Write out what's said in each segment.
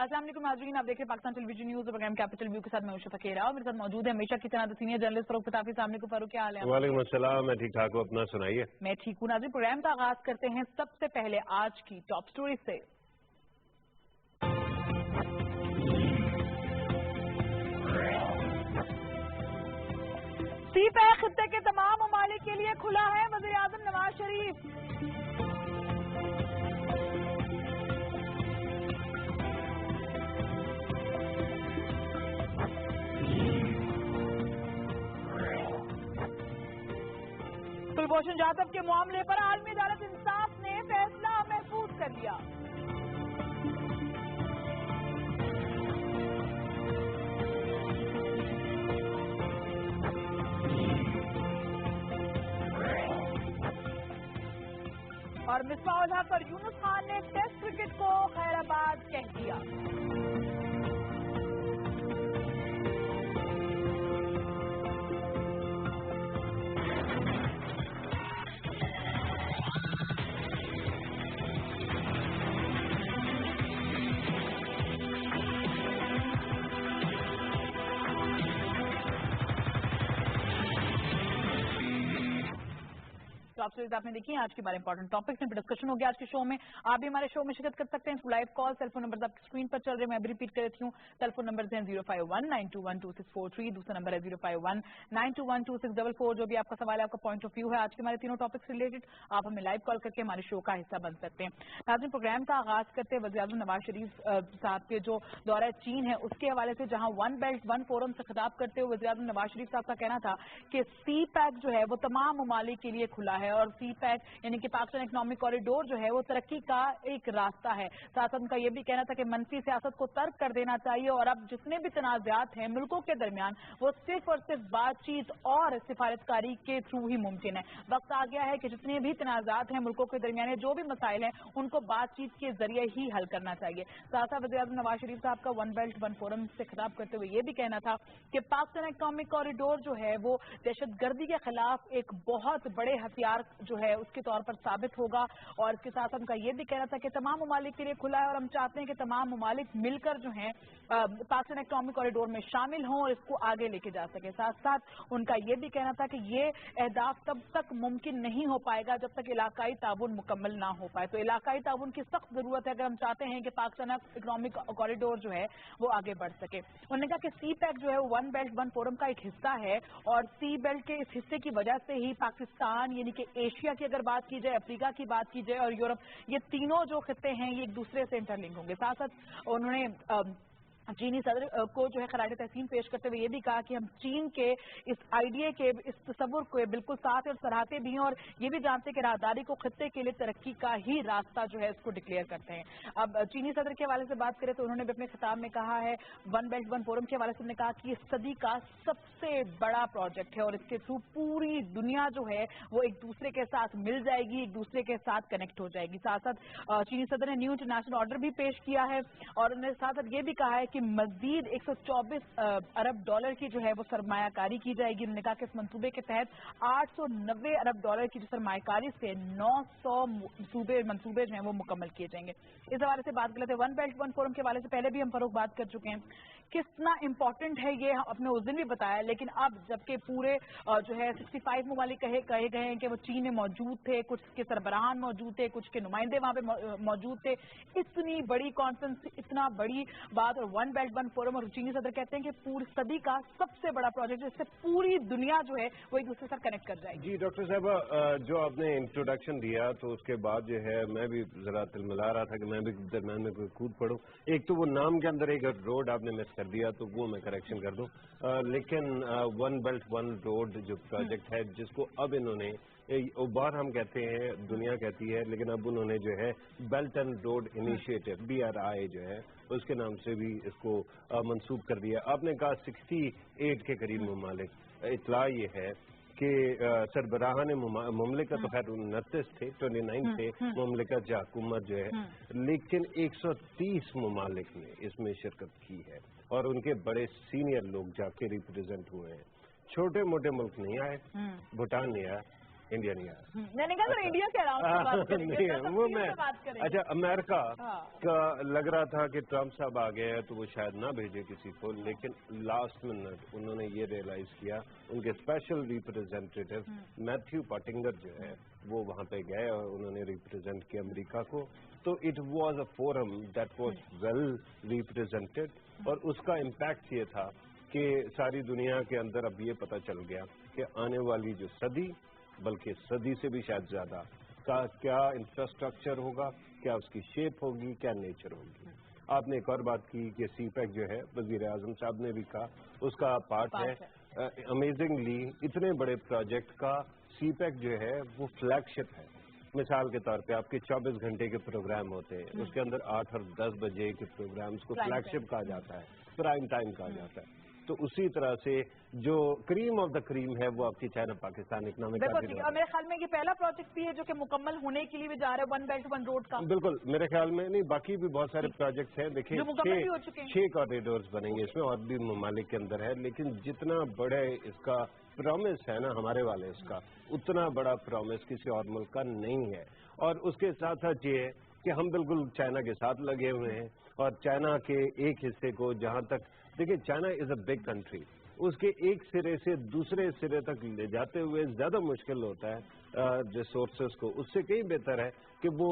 अस्सलाम वालेकुम नाज़रीन, आप देख रहे हैं पाकिस्तान टेलीविजन न्यूज़ और प्रोग्राम कैपिटल व्यू के साथ मैं उषा फकीरा और मेरे साथ मौजूद है हमेशा की तरह सीनियर जर्नलिस्ट फारूक फताफी। अस्सलाम वालेकुम फारूक, क्या हाल है? वालेकुम अस्सलाम, मैं ठीक ठाक हूँ, अपना सुनाइए। मैं ठीक हूँ नाज़रीन। प्रोग्राम का आगाज करते हैं सबसे पहले आज की टॉप स्टोरी से। सीपैक खित्ते के तमाम ममालिक के लिए खुला है, वज़ीर आज़म नवाज शरीफ। कुलभूषण जाधव के मामले पर आलमी अदालत इंसाफ ने फैसला महफूज कर लिया। और मिसबाह-उल हक और यूनुस खान ने टेस्ट क्रिकेट को खैराबाद कह दिया। टॉप स्टोरीज आपने देखी हैं। आज के बारे में इंपॉर्टेंट टॉपिक्स में डिस्कशन हो गया आज के शो में। आप भी हमारे शो में शिरकत कर सकते हैं। लाइव कॉल टेलीफोन नंबर आपकी स्क्रीन पर चल रहे हैं, मैं भी रिपीट कर देती हूँ। टेलीफोन नंबर हैं 051-921-2643, दूसरा नंबर है 051-921-2644। जो भी आपका सवाल है, आपका पॉइंट ऑफ व्यू है आज के हमारे तीनों टॉपिक्स रिलेटेड, आप हमें लाइव कॉल करके हमारे शो का हिस्सा बन सकते हैं। नाज़रीन, प्रोग्राम का आगाज करते हैं वज़ीर आज़म नवाज शरीफ साहब के जो दौरा चीन है उसके हवाले से, जहां वन बेल्ट वन फोरम से खिताब करते हुए वज़ीर आज़म नवाज शरीफ साहब का कहना था कि सी पैक जो है वो तमाम ममालिक के लिए खुला है और सी पैक यानी कि पाकिस्तान इकोनॉमिक कॉरिडोर जो है वो तरक्की का एक रास्ता है। साथ साथ उनका यह भी कहना था कि मनफी सियासत को तर्क कर देना चाहिए और अब जितने भी तनाज़ात हैं मुल्कों के दरमियान वो सिर्फ और सिर्फ बातचीत और सिफारतकारी के थ्रू ही मुमकिन है। वक्त आ गया है कि जितने भी तनाज़ात हैं मुल्कों के दरमियान, जो भी मसाइल हैं उनको बातचीत के जरिए ही हल करना चाहिए। साथ साथ वज़ीर आज़म नवाज शरीफ साहब का वन बेल्ट वन फोरम से खिताब करते हुए ये भी कहना था कि पाकिस्तान इकोनॉमिक कॉरिडोर जो है वो दहशतगर्दी के खिलाफ एक बहुत बड़े हथियार जो है उसके तौर पर साबित होगा। और इसके साथ उनका यह भी कहना था कि तमाम ममालिक के लिए खुला है और हम चाहते हैं कि तमाम ममालिक मिलकर जो है पाकिस्तान इकोनॉमिक कॉरिडोर में शामिल हों और इसको आगे लेके जा सके। साथ साथ उनका यह भी कहना था कि ये अहदाफ तब तक मुमकिन नहीं हो पाएगा जब तक इलाकाई ताउन मुकम्मल ना हो पाए। तो इलाकाई ताउन की सख्त जरूरत है अगर हम चाहते हैं कि पाकिस्तान इकोनॉमिक कॉरिडोर जो है वो आगे बढ़ सके। उन्होंने कहा कि सी पैक जो है वो वन बेल्ट वन फोरम का एक हिस्सा है और सी बेल्ट के इस हिस्से की वजह से ही पाकिस्तान यानी कि एशिया की अगर बात की जाए, अफ्रीका की बात की जाए और यूरोप, ये तीनों जो खित्ते हैं ये एक दूसरे से इंटरलिंक होंगे। साथ साथ उन्होंने चीनी सदर को जो है खराज तहसीन पेश करते हुए ये भी कहा कि हम चीन के इस आइडिया के, इस तस्वुर को बिल्कुल साथ और सराहते भी हैं और ये भी जानते हैं कि राहदारी को खित्ते के लिए तरक्की का ही रास्ता जो है इसको डिक्लेयर करते हैं। अब चीनी सदर के हवाले से बात करें तो उन्होंने भी अपने खिताब में कहा है, वन बेल्ट वन फोरम के हवाले से उन्होंने कहा कि इस सदी का सबसे बड़ा प्रोजेक्ट है और इसके थ्रू पूरी दुनिया जो है वो एक दूसरे के साथ मिल जाएगी, एक दूसरे के साथ कनेक्ट हो जाएगी। साथ साथ चीनी सदर ने न्यू इंटरनेशनल ऑर्डर भी पेश किया है और उन्होंने साथ साथ ये भी कहा है कि मजीद 124 अरब डॉलर की जो है वो सरमायाकारी की जाएगी। उन्होंने कहा कि इस मंसूबे के तहत 890 अरब डॉलर की जो सरमायाकारी से 900 मंसूबे जो हैं वो मुकम्मल किए जाएंगे। इस हवाले से बात कर लेते हैं वन बेल्ट वन फोरम के हवाले से। पहले भी हम फरोग बात कर चुके हैं कितना इंपॉर्टेंट है ये, अपने उस दिन भी बताया, लेकिन अब जबकि पूरे जो है 65 ममालिक कहे गए हैं कि वो चीन में मौजूद थे, कुछ के सरबराहान मौजूद थे, कुछ के नुमाइंदे वहां पे मौजूद थे, इतनी बड़ी कॉन्फ्रेंस, इतना बड़ी बात और वन बेल्ट वन फोरम, और चीनी सदर कहते हैं कि पूरी सदी का सबसे बड़ा प्रोजेक्ट जिससे पूरी दुनिया जो है वो एक दूसरे से कनेक्ट कर जाएगी। जी डॉक्टर साहब, जो आपने इंट्रोडक्शन दिया तो उसके बाद जो है मैं भी जरा तिलमिला रहा था कि मैं भी दरम्यान में कोई कूद पड़ूं। एक तो वो नाम के अंदर एक रोड आपने मिस कर दिया तो वो मैं करेक्शन कर दूं, लेकिन वन बेल्ट वन रोड जो प्रोजेक्ट है जिसको अब इन्होंने बार हम कहते हैं, दुनिया कहती है, लेकिन अब उन्होंने जो है belt and road initiative BRI जो है उसके नाम से भी इसको मंसूब कर दिया। आपने कहा 68 के करीब ममालिक, इतला ये है कि सरबराहान मुमलिकत तो खैर 29 थे, 29 थे मुमलिकत जो हुकूमत जो है, लेकिन 130 ममालिक ने इसमें शिरकत की है और उनके बड़े सीनियर लोग जाके रिप्रेजेंट हुए हैं। छोटे मोटे मुल्क नहीं आए, भूटान नहीं आया, इंडिया नहीं आया। मैंने कहा इंडिया के अराउंड बात करेंगे, वो मैं अच्छा अमेरिका का लग रहा था कि ट्रम्प साहब आ गए तो वो शायद ना भेजे किसी को, लेकिन लास्ट मिनट उन्होंने ये रियलाइज किया, उनके स्पेशल रिप्रेजेंटेटिव मैथ्यू पॉटिंगर जो है वो वहाँ पे गए और उन्होंने रिप्रेजेंट किया अमेरिका को। तो it was a forum that was well represented, और उसका इम्पैक्ट ये था कि सारी दुनिया के अंदर अब ये पता चल गया कि आने वाली जो सदी, बल्कि सदी से भी शायद ज्यादा का क्या इंफ्रास्ट्रक्चर होगा, क्या उसकी शेप होगी, क्या नेचर होगी। आपने एक और बात की कि सीपैक जो है वजीर आजम साहब ने भी कहा उसका पार्ट है। अमेजिंगली इतने बड़े प्रोजेक्ट का सीपैक जो है वो फ्लैगशिप है। मिसाल के तौर पे आपके 24 घंटे के प्रोग्राम होते हैं, उसके अंदर 8 और 10 बजे के प्रोग्राम्स को फ्लैगशिप कहा जाता है, प्राइम टाइम कहा जाता है। तो उसी तरह से जो क्रीम ऑफ द क्रीम है वो आपकी चाइना पाकिस्तान इकोनॉमिक। और मेरे ख्याल में ये पहला प्रोजेक्ट भी है जो कि मुकम्मल होने के लिए भी जा रहा है, वन बेल्ट वन रोड का। बिल्कुल, मेरे ख्याल में नहीं, बाकी भी बहुत सारे प्रोजेक्ट्स हैं। देखिए 6 कॉरिडोर्स बनेंगे इसमें, और भी ममालिक के अंदर है, लेकिन जितना बड़े इसका प्रॉमिस है ना हमारे वाले इसका, उतना बड़ा प्रॉमिस किसी और मुल्क का नहीं है। और उसके साथ साथ ये है कि हम बिल्कुल चाइना के साथ लगे हुए हैं, और चाइना के एक हिस्से को जहां तक, देखिए China is a big country, उसके एक सिरे से दूसरे सिरे तक ले जाते हुए ज्यादा मुश्किल होता है रिसोर्सेज को। उससे कहीं बेहतर है कि वो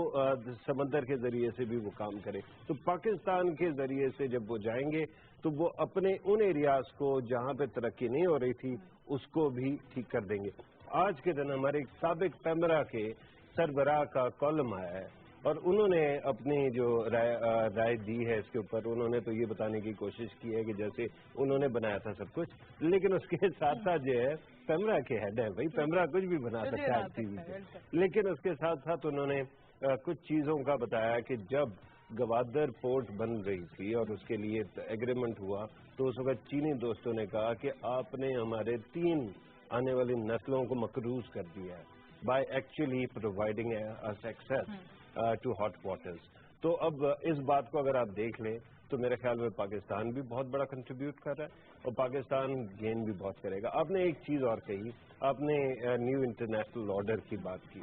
समंदर के जरिए से भी वो काम करे। तो पाकिस्तान के जरिए से जब वो जाएंगे तो वो अपने उन एरियाज को जहां पे तरक्की नहीं हो रही थी उसको भी ठीक कर देंगे। आज के दिन हमारे एक साबिक पैमरा के सरबराह का कॉलम आया है, और उन्होंने अपनी जो राय दी है इसके ऊपर, उन्होंने तो ये बताने की कोशिश की है कि जैसे उन्होंने बनाया था सब कुछ, लेकिन उसके साथ साथ जो है पैमरा के हेड है भाई, पैमरा कुछ भी बना सकता है टीवी पे, लेकिन उसके साथ साथ उन्होंने कुछ चीजों का बताया कि जब गवादर पोर्ट बन रही थी और उसके लिए एग्रीमेंट हुआ तो उस वक्त चीनी दोस्तों ने कहा कि आपने हमारे 3 आने वाली नस्लों को मकरूज कर दिया है by actually providing us access to hot waters. तो अब इस बात को अगर आप देख लें तो मेरे ख्याल में पाकिस्तान भी बहुत बड़ा कंट्रीब्यूट कर रहा है और पाकिस्तान गेन भी बहुत करेगा। आपने एक चीज और कही, आपने न्यू इंटरनेशनल ऑर्डर की बात की।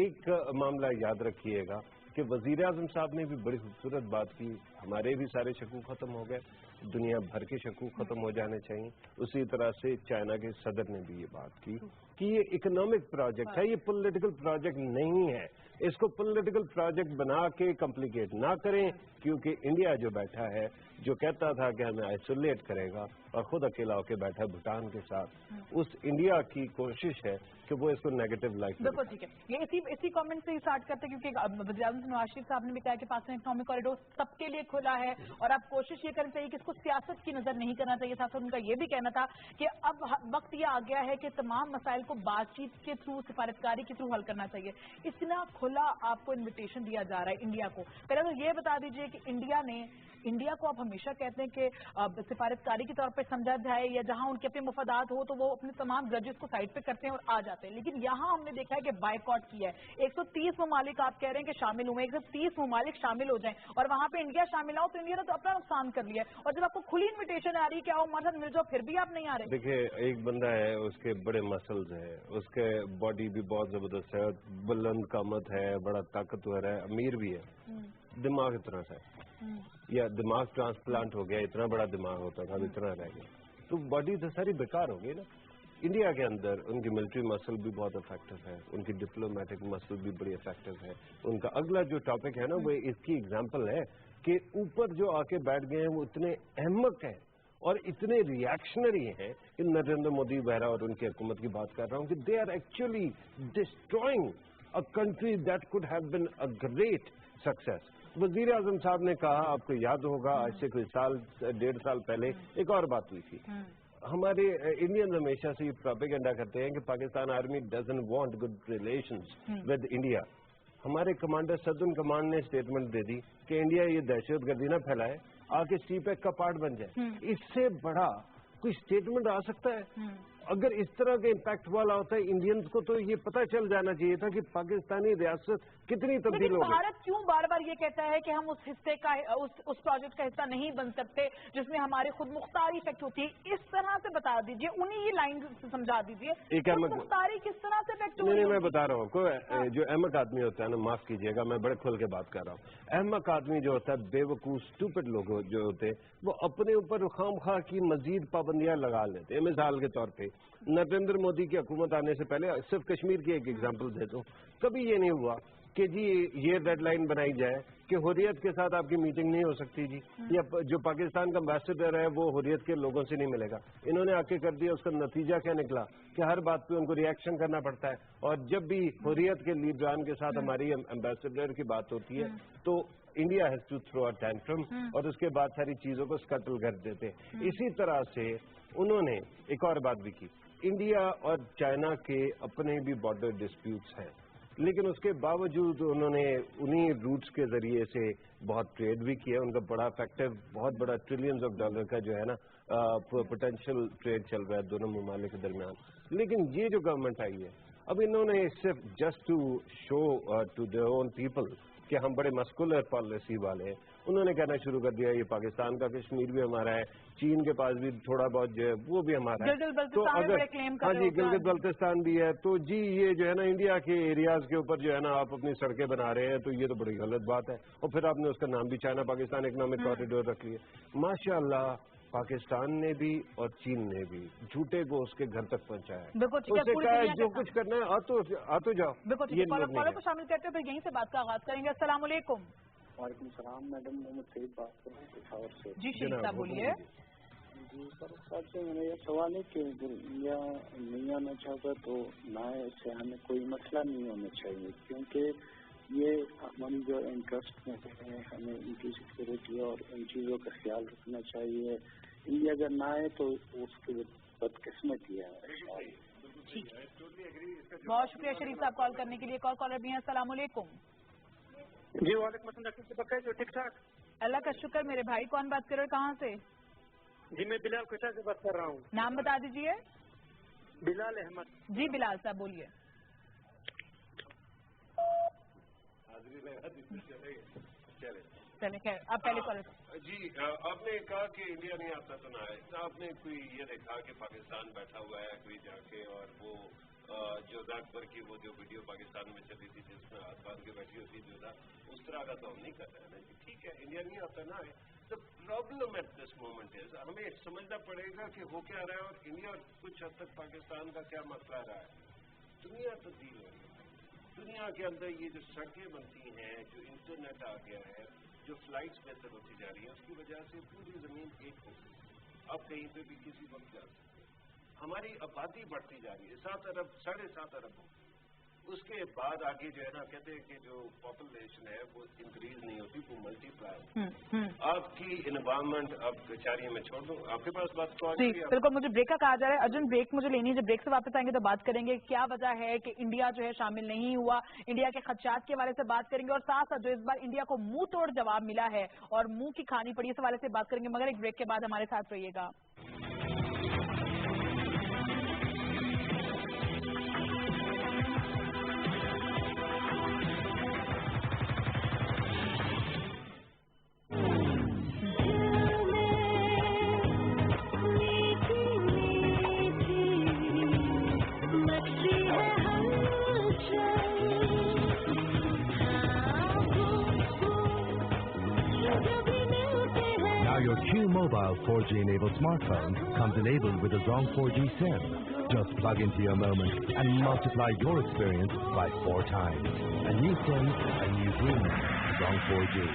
एक मामला याद रखिएगा कि वजीर आजम साहब ने भी बड़ी खूबसूरत बात की, हमारे भी सारे शकूक खत्म हो गए, दुनिया भर के शकूक खत्म हो जाने चाहिए। उसी तरह से चाइना के सदर ने भी ये बात की कि ये इकोनॉमिक प्रोजेक्ट है, ये पॉलिटिकल प्रोजेक्ट नहीं है। इसको पॉलिटिकल प्रोजेक्ट बना के कॉम्प्लिकेट ना करें, क्योंकि इंडिया जो बैठा है, जो कहता था कि हमें आइसोलेट करेगा और खुद अकेला होकर बैठा है भूटान के साथ, उस इंडिया की कोशिश है कि वो इसको नेगेटिव लाइट। बिल्कुल ठीक है, ये इसी कमेंट से ही स्टार्ट करते हैं, क्योंकि वज़ीर आज़म नवाज शरीफ साहब ने भी कहा कि पाकिस्तान इकोनॉमिक कॉरिडोर सबके लिए खुला है और अब कोशिश ये करनी चाहिए कि इसको सियासत की नजर नहीं करना चाहिए। साथ उनका ये भी कहना था कि अब वक्त ये आ गया है कि तमाम मसाइल को बातचीत के थ्रू, सिफारतकारी के थ्रू हल करना चाहिए। इतना खुला आपको इन्विटेशन दिया जा रहा है इंडिया को। पहले तो ये बता दीजिए कि इंडिया को आप हमेशा कहते हैं कि सिफारतकारी के तौर पर समझा जाए, या जहां उनके अपने मुफादात हो तो वो अपने तमाम ग्रजेस को साइड पे करते हैं और आ जाते हैं, लेकिन यहाँ हमने देखा है कि बायकॉट किया है। 130 ममालिक आप कह रहे हैं कि शामिल हुए, 130 ममालिक शामिल हो जाएं और वहां पे इंडिया शामिल हो, तो इंडिया ने तो अपना नुकसान कर लिया है। और जब आपको खुली इन्विटेशन आ रही है कि आओ हमारे साथ मिल जाओ, फिर भी आप नहीं आ रहे। देखिए, एक बंदा है, उसके बड़े मसल्स है, उसके बॉडी भी बहुत जबरदस्त है, बुलंद कामत है, बड़ा ताकतवर है, अमीर भी है, दिमाग इतना सा है, या दिमाग ट्रांसप्लांट हो गया, इतना बड़ा दिमाग होता था, इतना रह गया, तो बॉडी तो सारी बेकार हो गई ना। इंडिया के अंदर उनकी मिलिट्री मसल भी बहुत इफेक्टिव है, उनकी डिप्लोमेटिक मसल भी बड़ी इफेक्टिव है। उनका अगला जो टॉपिक है ना, वो इसकी एग्जांपल है कि ऊपर जो आके बैठ गए हैं वो इतने अहमक हैं और इतने रिएक्शनरी हैं कि नरेंद्र मोदी वगैरह और उनकी हुकूमत की बात कर रहा हूँ कि they are actually destroying a country that could have been a great success. वजीर आजम साहब ने कहा, आपको याद होगा, आज से कोई 1.5 साल पहले एक और बात हुई थी। हमारे इंडियंस हमेशा से ये प्रोपेगेंडा करते हैं कि Pakistan army doesn't want good relations with India. हमारे कमांडर सदर्न कमांड ने स्टेटमेंट दे दी कि इंडिया ये दहशतगर्दी ना फैलाए, आके सीपैक का पार्ट बन जाए। इससे बड़ा कोई स्टेटमेंट आ सकता है? अगर इस तरह के इम्पैक्ट वाला होता है इंडियंस को तो ये पता चल जाना चाहिए था कि पाकिस्तानी रियासत कितनी तब्दील हो गई। भारत क्यों बार बार ये कहता है कि हम उस हिस्से का उस प्रोजेक्ट का हिस्सा नहीं बन सकते जिसमें हमारी खुद मुख्तारी इफेक्ट होती है? इस तरह से बता दीजिए, उन्हीं ही लाइन से समझा दीजिए मुख्तारी किस तरह से इफेक्ट होती है। मैं बता रहा हूँ, कोई जो अहमक आदमी होता है ना, माफ कीजिएगा मैं बड़े खुल के बात कर रहा हूँ, अहमक आदमी जो होता है, बेवकूफ स्टूपिड लोग जो होते हैं, वो अपने ऊपर खामखा की मजीद पाबंदियां लगा लेते हैं। मिसाल के तौर पे नरेंद्र मोदी की हुकूमत आने से पहले, सिर्फ कश्मीर की एक एग्जांपल दे दूं, कभी ये नहीं हुआ कि जी ये रेड लाइन बनाई जाए कि हुर्रियत के साथ आपकी मीटिंग नहीं हो सकती जी, या जो पाकिस्तान का एम्बेसडर है वो हुर्रियत के लोगों से नहीं मिलेगा। इन्होंने आके कर दिया, उसका नतीजा क्या निकला कि हर बात पे उनको रिएक्शन करना पड़ता है, और जब भी हुर्रियत के लीडरान के साथ हमारी एम्बेसडर की बात होती है तो India has to throw a tantrum, और उसके बाद सारी चीजों को स्कटल कर देते हैं। इसी तरह से उन्होंने एक और बात भी की, इंडिया और चाइना के अपने भी बॉर्डर डिस्प्यूट्स हैं, लेकिन उसके बावजूद उन्होंने उन्हीं रूट्स के जरिए से बहुत ट्रेड भी किया। उनका बड़ा इफेक्टिव, बहुत बड़ा ट्रिलियंस ऑफ डॉलर का जो है ना पोटेंशियल ट्रेड चल रहा है दोनों ममालिक के दरमियान। लेकिन ये जो गवर्नमेंट आई है, अब इन्होंने सिर्फ just to show to their own people कि हम बड़े मस्कुलर पॉलिसी वाले हैं, उन्होंने कहना शुरू कर दिया ये पाकिस्तान का कश्मीर भी हमारा है, चीन के पास भी थोड़ा बहुत जो है वो भी हमारा है, तो अगर हाँ जी गिलगित बल्तिस्तान भी है, तो जी ये जो है ना इंडिया के एरियाज के ऊपर जो है ना आप अपनी सड़कें बना रहे हैं, तो ये तो बड़ी गलत बात है। और फिर आपने उसका नाम भी चाइना पाकिस्तान इकोनॉमिक कॉरिडोर रख लिया। माशाअल्लाह पाकिस्तान ने भी और चीन ने भी झूठे को उसके घर तक पहुंचाया, उससे कहा है जो कुछ करना है आ तो जाओ। ये कॉलर को शामिल करते हैं, फिर यहीं से बात का आगाज करेंगे। अस्सलाम वालेकुम। वालेकुम सलाम मैडम, मोहम्मद सईद बात कर रहा हूँ पिशावर से। जी शरीफ साहब बोलिए। जी सर, सबसे मेरा ये सवाल है कि इंडिया नहीं आना चाहता तो ना, इससे हमें कोई मसला नहीं होना चाहिए, क्योंकि ये हम जो इंटरेस्ट में हैं हमें इनकी सिक्योरिटी और इन चीज़ों का ख्याल रखना चाहिए। इंडिया अगर ना आए तो उसकी बदकिस्मती है। बहुत शुक्रिया शरीफ साहब कॉल करने के लिए। कॉलर भी हैं। अस्सलाम वालेकुम। जी वालेकुम अस्सलाम, जो ठीक ठाक। अल्लाह का शुक्र। मेरे भाई कौन बात कर रहे हो, कहाँ से? जी मैं बिलाल कोटा से बात कर रहा हूँ। नाम बता दीजिए। बिलाल अहमद। जी बिलाल साहब बोलिए। चले खैर आप पहले कॉल। जी आपने कहा कि इंडिया नहीं आता तो ना आए, आपने कोई ये देखा कि पाकिस्तान बैठा हुआ है कोई जाके, और वो जो अकबर की वो जो वीडियो पाकिस्तान में चली थी जिसमें हाथ बांध के बैठी होती जो उस तरह का तो हम नहीं कर रहे हैं ना। ठीक है इंडिया नहीं आता ना आए, the problem at this moment is हमें समझना पड़ेगा कि हो क्या रहा है और इंडिया और कुछ हद तक पाकिस्तान का क्या मसला रहा है। दुनिया तब्दील हो रही है, दुनिया के अंदर ये जो सड़कें बनती हैं, जो इंटरनेट आ गया है, जो फ्लाइट्स बेहतर होती जा रही है, उसकी वजह से पूरी जमीन एक हो गई। अब कहीं पे भी किसी वक्त जा सकते हैं। हमारी आबादी बढ़ती जा रही है, 7 अरब 7.5 अरब हो। उसके बाद आगे जो है ना कहते हैं कि जो पॉपुलेशन है वो इंक्रीज नहीं होती, वो मल्टीप्लाई। आपकी एनवायरमेंट अब बेचारी में छोड़ दूं, आपके पास बात तो जी बिल्कुल। मुझे ब्रेक का कहा जा रहा है, अर्जुन ब्रेक मुझे लेनी है। जब ब्रेक से वापस आएंगे तो बात करेंगे क्या वजह है कि इंडिया जो है शामिल नहीं हुआ, इंडिया के खदशात के हवाले से बात करेंगे, और साथ साथ जो इस बार इंडिया को मुंह तोड़ जवाब मिला है और मुंह की खानी पड़ी, इस हवाले से बात करेंगे, मगर एक ब्रेक के बाद हमारे साथ रहिएगा। Your Q-Mobile 4G-enabled smartphone comes enabled with a Zong 4G SIM. Just plug into your moment and multiply your experience by 4 times. A new SIM, a new dream. Zong 4G.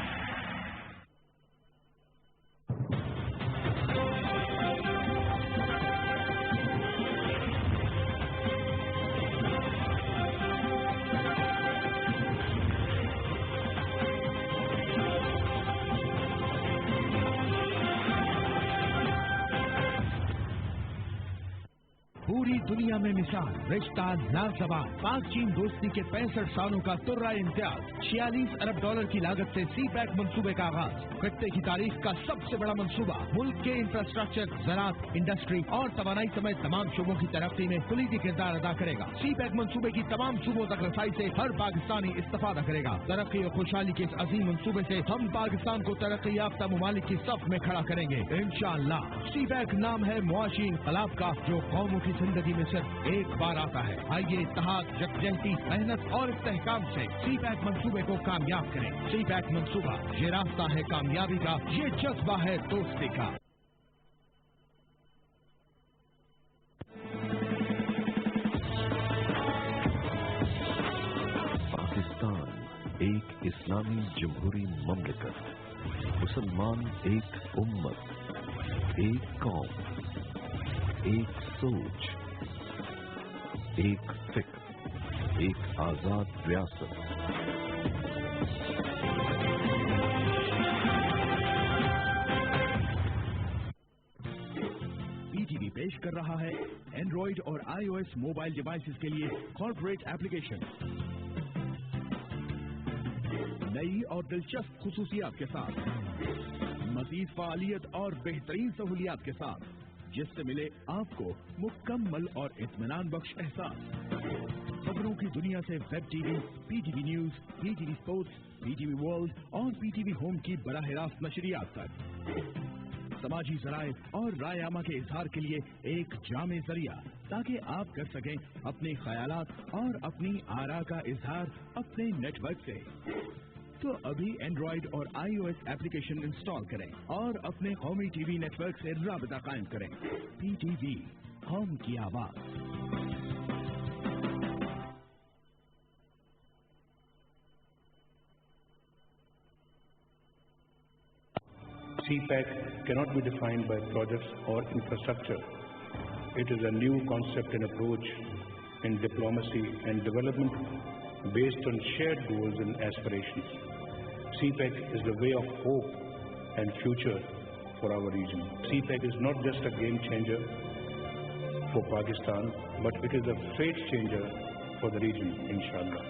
पूरी दुनिया में मिसाल, रिश्ता लाजवाब, पाक चीन दोस्ती के 65 सालों का तुर्रा इम्तियाज, $46 अरब की लागत से सी पैक मंसूबे का आगाज, खत्ते की तारीख का सबसे बड़ा मंसूबा, मुल्क के इंफ्रास्ट्रक्चर, ज़राअत, इंडस्ट्री और तवानाई समेत तमाम शोबों की तरक्की में कुलीदी किरदार अदा करेगा। सी पैक मंसूबे की तमाम सूबों तक रसाई से हर पाकिस्तानी इस्तेफादा करेगा। तरक्की और खुशहाली के इस अजीम मंसूबे से हम पाकिस्तान को तरक्की याफ्ता ममालिक की सफ में खड़ा करेंगे इंशाअल्लाह। सी पैक नाम है मुआशी इनकलाब का, जो कौमों की जिंदगी में सिर्फ एक बार आता है। आइए इत्तेहाद, यकजहती, मेहनत और इस्तेहकाम से सी पैक मंसूबे को कामयाब करें। सी पैक मंसूबा, ये रास्ता है कामयाबी का, ये जज्बा है दोस्ती का। पाकिस्तान एक इस्लामी जमहूरी ममलिकत, मुसलमान एक उम्मत, एक कौम, एक सोच, एक फिक्र, एक आजाद रियासत। PTV पेश कर रहा है एंड्रॉइड और iOS मोबाइल डिवाइसेस के लिए कॉर्पोरेट एप्लीकेशन, नई और दिलचस्प खुसूसियात के साथ, मजीद फालियत और बेहतरीन सहूलियात के साथ, जिससे मिले आपको मुकम्मल और इत्मीनान बख्श एहसास। खबरों की दुनिया से web TV, PTV news, PTV sports, PTV world और PTV होम की बराह रास्त नशरियात तक। समाजी जराए और रायआमा के इजहार के लिए एक जामे जरिया, ताकि आप कर सकें अपने ख्यालात और अपनी आरा का इजहार अपने नेटवर्क से। तो अभी एंड्रॉइड और iOS एप्लीकेशन इंस्टॉल करें और अपने कौमी टीवी नेटवर्क से राबता कायम करें। PTV, कौम की आवाज। CPEC cannot be defined by projects or infrastructure. It is a new concept and approach in diplomacy and development based on shared goals and aspirations. CPEC is the way of hope and future for our region. CPEC is not just a game changer for Pakistan, but it is a fate changer for the region, inshallah.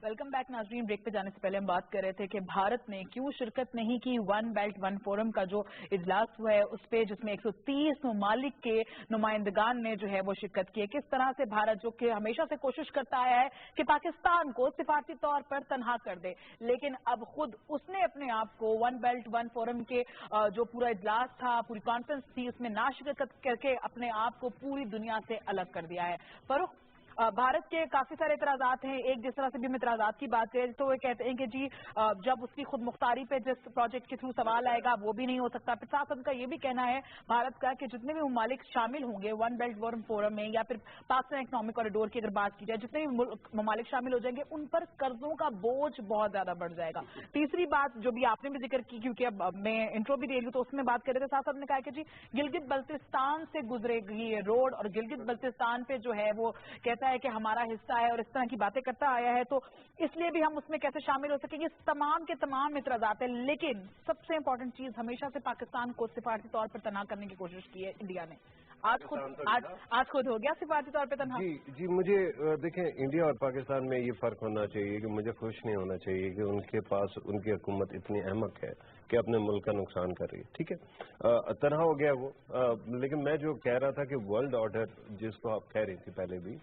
Welcome back नाजरीन। Break पे जाने से पहले हम बात कर रहे थे कि भारत ने क्यों शिरकत नहीं की वन बेल्ट वन फोरम का जो इजलास हुआ है उस पे, जिसमें 130 ममालिक के नुमाइंदगान ने जो है वो शिरकत की है। किस तरह से भारत जो कि हमेशा से कोशिश करता आया है कि पाकिस्तान को सिफारती तौर पर तनहा कर दे, लेकिन अब खुद उसने अपने आप को वन बेल्ट वन फोरम के जो पूरा इजलास था, पूरी कॉन्फ्रेंस थी, उसमें नाशिरकत करके अपने आप को पूरी दुनिया से अलग कर दिया है। फरूख, भारत के काफी सारे इतराजात हैं। एक जिस तरह से भी हम इतराजात की बात करें तो वो कहते हैं कि जी जब उसकी खुद मुख्तारी पे जिस प्रोजेक्ट के थ्रू सवाल आएगा वो भी नहीं हो सकता। फिर साथ उनका ये भी कहना है भारत का कि जितने भी ममालिक शामिल होंगे वन बेल्ट वन फोरम में या फिर पाकिस्तान इकोनॉमिक कॉरिडोर की अगर बात की जाए, जितने भी ममालिक शामिल हो जाएंगे उन पर कर्जों का बोझ बहुत ज्यादा बढ़ जाएगा। तीसरी बात जो भी आपने भी जिक्र की, क्योंकि अब मैं इंट्रो भी दे रही हूँ तो उसमें बात कर रहे थे, साथ ने कहा कि जी गिलगित बल्तिस्तान से गुजरेगी ये रोड और गिलगित बल्तिस्तान पे जो है वो कहता कहता है कि हमारा हिस्सा है और इस तरह की बातें करता आया है, तो इसलिए भी हम उसमें कैसे शामिल हो सकेंगे? तमाम के तमाम इतराज़ात है, लेकिन सबसे इम्पोर्टेंट चीज, हमेशा से पाकिस्तान को सिफारती तौर पर तनहा करने की कोशिश की है इंडिया ने। आज खुद हो गया सिफारती तौर पे तनहा। जी मुझे देखें, इंडिया और पाकिस्तान में ये फर्क होना चाहिए कि मुझे खुश नहीं होना चाहिए कि उनके पास उनकी हुकूमत इतनी अहमक है कि अपने मुल्क का नुकसान कर रही है। ठीक है, तनहा हो गया वो, लेकिन मैं जो कह रहा था कि वर्ल्ड ऑर्डर जिसको आप कह रही थी पहले भी,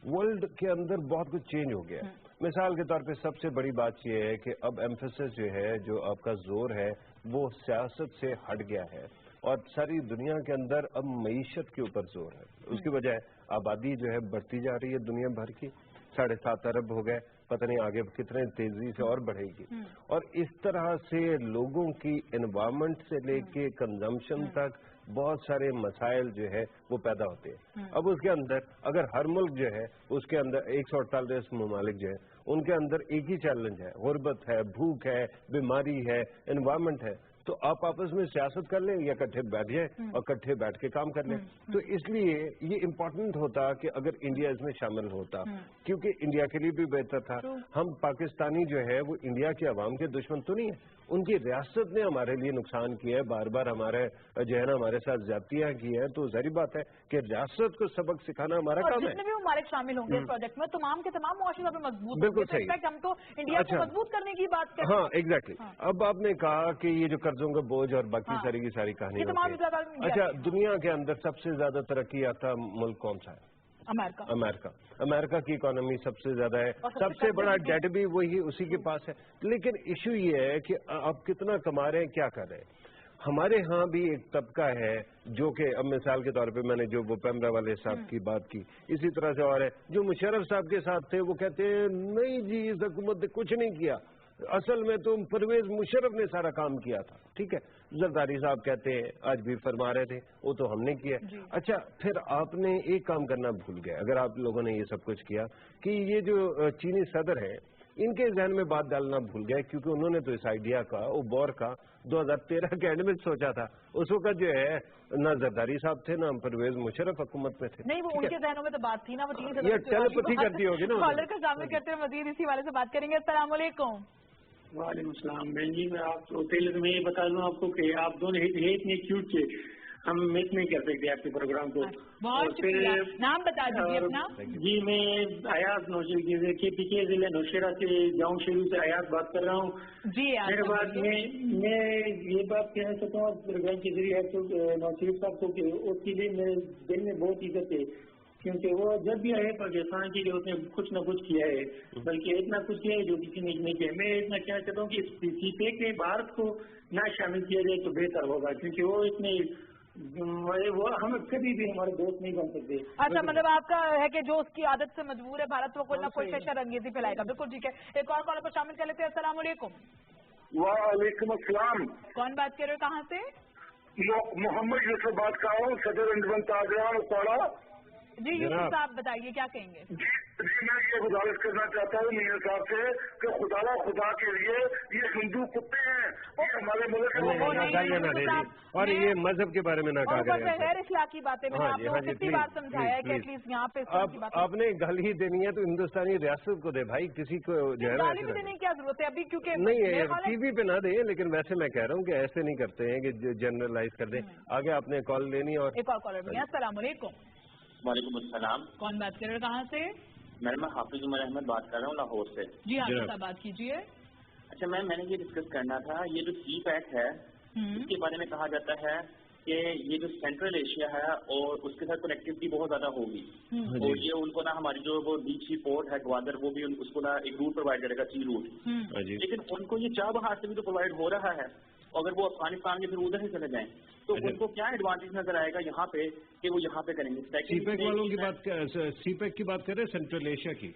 वर्ल्ड के अंदर बहुत कुछ चेंज हो गया है। मिसाल के तौर पे सबसे बड़ी बात यह है कि अब एम्फेसिस जो है, जो आपका जोर है, वो सियासत से हट गया है और सारी दुनिया के अंदर अब मईशत के ऊपर जोर है। उसकी वजह आबादी जो है बढ़ती जा रही है दुनिया भर की, 7.5 अरब हो गए, पता नहीं आगे कितने तेजी से और बढ़ेगी। और इस तरह से लोगों की एनवायरमेंट से लेके कंजम्पशन तक बहुत सारे मसाइल जो है वो पैदा होते हैं। अब उसके अंदर अगर हर मुल्क जो है उसके अंदर 148 ममालिक जो है उनके अंदर एक ही चैलेंज है, गुर्बत है, भूख है, बीमारी है, एनवायरमेंट है, तो आप आपस में सियासत कर लें या इकट्ठे बैठ जाए और इकट्ठे बैठ के काम कर लें। तो इसलिए ये इम्पोर्टेंट होता कि अगर इंडिया इसमें शामिल होता, क्योंकि इंडिया के लिए भी बेहतर था। हम पाकिस्तानी जो है वो इंडिया के अवाम के दुश्मन तो नहीं है, उनकी रियासत ने हमारे लिए नुकसान किया है, बार बार हमारे जो है ना हमारे साथ ज्यादतियां की है, तो जाहिर बात है कि रियासत को सबक सिखाना हमारा काम है। जितने भी ममालिक शामिल होंगे इस प्रोजेक्ट में, तमाम के तमाम मुआशरे पे मजबूत, बिल्कुल सही। हम तो इंडिया को मजबूत करने की बात करते हैं। हाँ, एग्जैक्टली। अब आपने कहा कि ये जो कर्जों का बोझ और बाकी सारी की सारी कहानी, अच्छा, दुनिया के अंदर सबसे ज्यादा तरक्की याफ्ता मुल्क कौन सा है? अमेरिका की इकोनॉमी सबसे ज्यादा है, सबसे बड़ा डेट भी वही उसी के पास है। लेकिन इशू ये है कि आप कितना कमा रहे हैं, क्या कर रहे हैं। हमारे यहाँ भी एक तबका है जो कि अब मिसाल के तौर पे मैंने जो वो पैमरा वाले साहब की बात की, इसी तरह से और है जो मुशर्रफ साहब के साथ थे, वो कहते हैं नहीं जी इस हुकूमत ने कुछ नहीं किया, असल में तो परवेज मुशर्रफ ने सारा काम किया था। ठीक है, जरदारी साहब कहते हैं, आज भी फरमा रहे थे, वो तो हमने किया। अच्छा, फिर आपने एक काम करना भूल गए, अगर आप लोगों ने ये सब कुछ किया कि ये जो चीनी सदर है इनके जहन में बात डालना भूल गए, क्योंकि उन्होंने तो इस आइडिया का वो बौर का 2013 के एंड में सोचा था। उस वक्त जो है ना जरदारी साहब थे ना परवेज मुशर्रफ हुकूमत में थे। नहीं, वो उनके जहनों में तो बात थी ना, वो चीनी ये टेलीपैथी करती होगी ना। कॉलर का शामिल करते हुए मजीद इसी वाले से बात करेंगे। अस्सलाम वालेकुम। वालेकुम सलाम। बहन जी, मैं आपको पहले तो मैं ये बता दूं आपको कि आप दोनों इतने क्यूट थे, हम मिस नहीं कर सकते आपके प्रोग्राम को। बहुत शुक्रिया। नाम बता दीजिए अपना। जी, मैं अयाज KPK जिले नौशेरा से गाँव शुरू से अयाज बात कर रहा हूँ। जी, मेरे बाद मैं ये बात कहना चाहता हूँ प्रोग्राम के जरिए नौशेर साहब को, उसके लिए मेरे दिल में बहुत इज्जत है, क्योंकि वो जब भी आए पाकिस्तान के लिए उसने कुछ न कुछ किया है, बल्कि इतना कुछ किया है जो किसी ने नहीं किया। मैं इतना कहना चाहता हूँ कि CPEC में भारत को ना शामिल किया जाए तो बेहतर होगा, क्योंकि वो इतने वो हम कभी भी हमारे दोस्त नहीं बन सकते। अच्छा, मतलब आपका है कि जो उसकी आदत से मजबूर है भारत, वो कोई ना कोई शशर अंगेजी फैलाएगा। बिल्कुल ठीक है, एक और कॉल पर शामिल कर लेते हैं। अस्सलाम वालेकुम। वालेकुम अस्सलाम। कौन बात कर रहे हो, कहाँ से? मोहम्मद यूसुफ बात कर रहा हूँ, सदर अंजमन ताजरान उपाड़ा। जी यूसुफ साहब बताइए, क्या कहेंगे? जी, मैं ये गुजारिश करना चाहता हूँ मियां साहब से कि खुदा के लिए ये हिंदू कुत्ते हैं, ये हमारे मुल्क और ये मजहब के बारे में ना कहा गया। गैर इखलाकी बातें मैंने आप लोगों को कितनी बार समझाया है कि एटलीस्ट यहाँ पे आपने गाली देनी है तो हिंदुस्तानी रियासत को दे भाई, किसी को जो है गाली भी देने की क्या जरूरत है अभी, क्योंकि नहीं TV पे ना दे, लेकिन वैसे मैं कह रहा हूँ कि ऐसे नहीं करते हैं कि जनरलाइज कर दें। आगे आपने कॉल लेनी और एक और कॉलर भी है। अस्सलाम वालेकुम। वालेकुम अस्सलाम। कौन बात कर रहे हो, कहाँ से? मैडम, मैं हाफिज उमर अहमद बात कर रहा हूँ लाहौर से। जी हाफिज साहब बात कीजिए। अच्छा मैंने ये डिस्कस करना था, ये जो CPEC है इसके बारे में कहा जाता है कि ये जो सेंट्रल एशिया है और उसके साथ कनेक्टिविटी बहुत ज्यादा होगी, और ये उनको ना हमारी जो वो डीप सी पोर्ट है ग्वादर, वो भी उसको ना एक रूट प्रोवाइड करेगा, सी रूट। लेकिन उनको ये चाबहार से भी तो प्रोवाइड हो रहा है, अगर वो अफगानिस्तान के फिर उधर ही चले जाएं तो उनको क्या एडवांटेज नजर आएगा यहाँ पे कि वो यहाँ पे करेंगे? CPEC वालों की बात, CPEC की बात करें, सेंट्रल एशिया की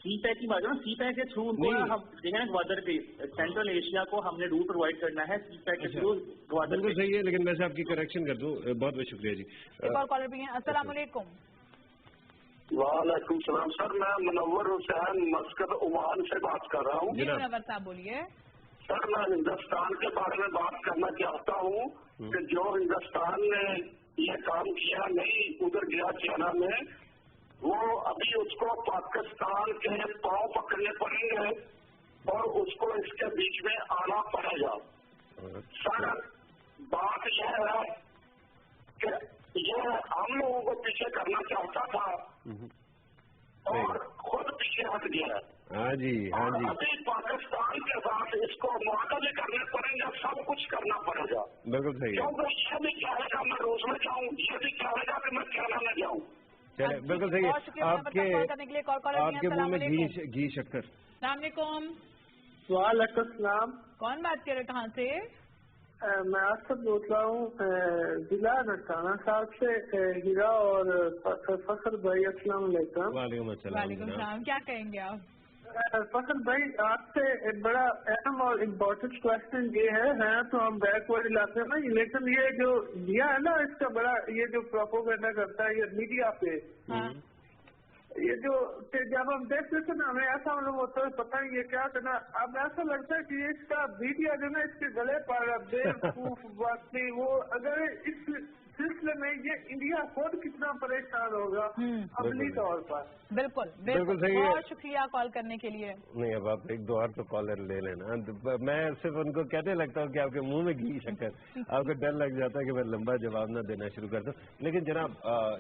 CPEC की बात है ना, CPEC के थ्रू उनको हम देखें ना ग्वादर के सेंट्रल एशिया को हमने रूट प्रोवाइड करना है CPEC के थ्रू ग्वादर। बिल्कुल सही है, लेकिन वैसे आपकी करेक्शन कर दूं, बहुत बहुत शुक्रिया जी। एक और कॉलर भी है। अस्सलाम वालेकुम। वालेकुम सलाम सर, मैं मुनव्वर हुसैन मस्कत ओमान से बात कर रहा हूँ। मुनव्वर साहब बोलिए। सर, मैं हिंदुस्तान के बारे में बात करना चाहता हूँ कि जो हिंदुस्तान ने ये काम किया नहीं, उधर गया चाइना में वो अभी उसको पाकिस्तान के पांव पकड़ने पड़ेंगे और उसको इसके बीच में आना पड़ेगा। सर बात यह है कि यह हम लोगों को पीछे करना चाहता था और खुद पीछे हट गया। हाँ जी, हाँ जी। अभी पाकिस्तान के साथ इसको मुआवजे करने पड़ेंगे, सब कुछ करना पड़ेगा। बिल्कुल सही है। क्योंकि ये भी चाहेगा मैं रूस में जाऊँ, ये भी चाहेगा कि मैं चाइना में जाऊँ। चले, बिल्कुल सही है। आपके मुंह में घी शक्कर। अस्सलामुअलैकुम। वालेकुम। कौन बात कर रहे, कहाँ से? मैं आपसे बोल रहा हूँ जिला ननकाना साहब से, हीरा और फखर भाई। अस्सलाम वालेकुम। वालेकुम अस्सलाम। क्या कहेंगे आप? फखर भाई, आपसे एक बड़ा अहम और इम्पोर्टेंट क्वेश्चन ये है तो हम बैकवर्ड इलाके में, लेकिन ये जो दिया है ना, इसका बड़ा ये जो प्रोपोगेंडा करता है ये मीडिया पे, ये जो जब हम देखते थे ना, हमें ऐसा मतलब होता है पता नहीं ये क्या करना। अब ऐसा लगता है कि इसका मीडिया जो ना इसके गले पर बेवकूफ वक्ती वो, अगर इस सिलसिले में ये इंडिया खुद कितना परेशान होगा अमली तौर पर। बिल्कुल बिल्कुल सही है। बहुत शुक्रिया कॉल करने के लिए। नहीं, अब आप एक दो और तो कॉलर ले लेना। मैं सिर्फ उनको कहने लगता हूँ कि आपके मुंह में घी शक्कर, आपको डर लग जाता है कि मैं लंबा जवाब ना देना शुरू कर दूँ। लेकिन जनाब,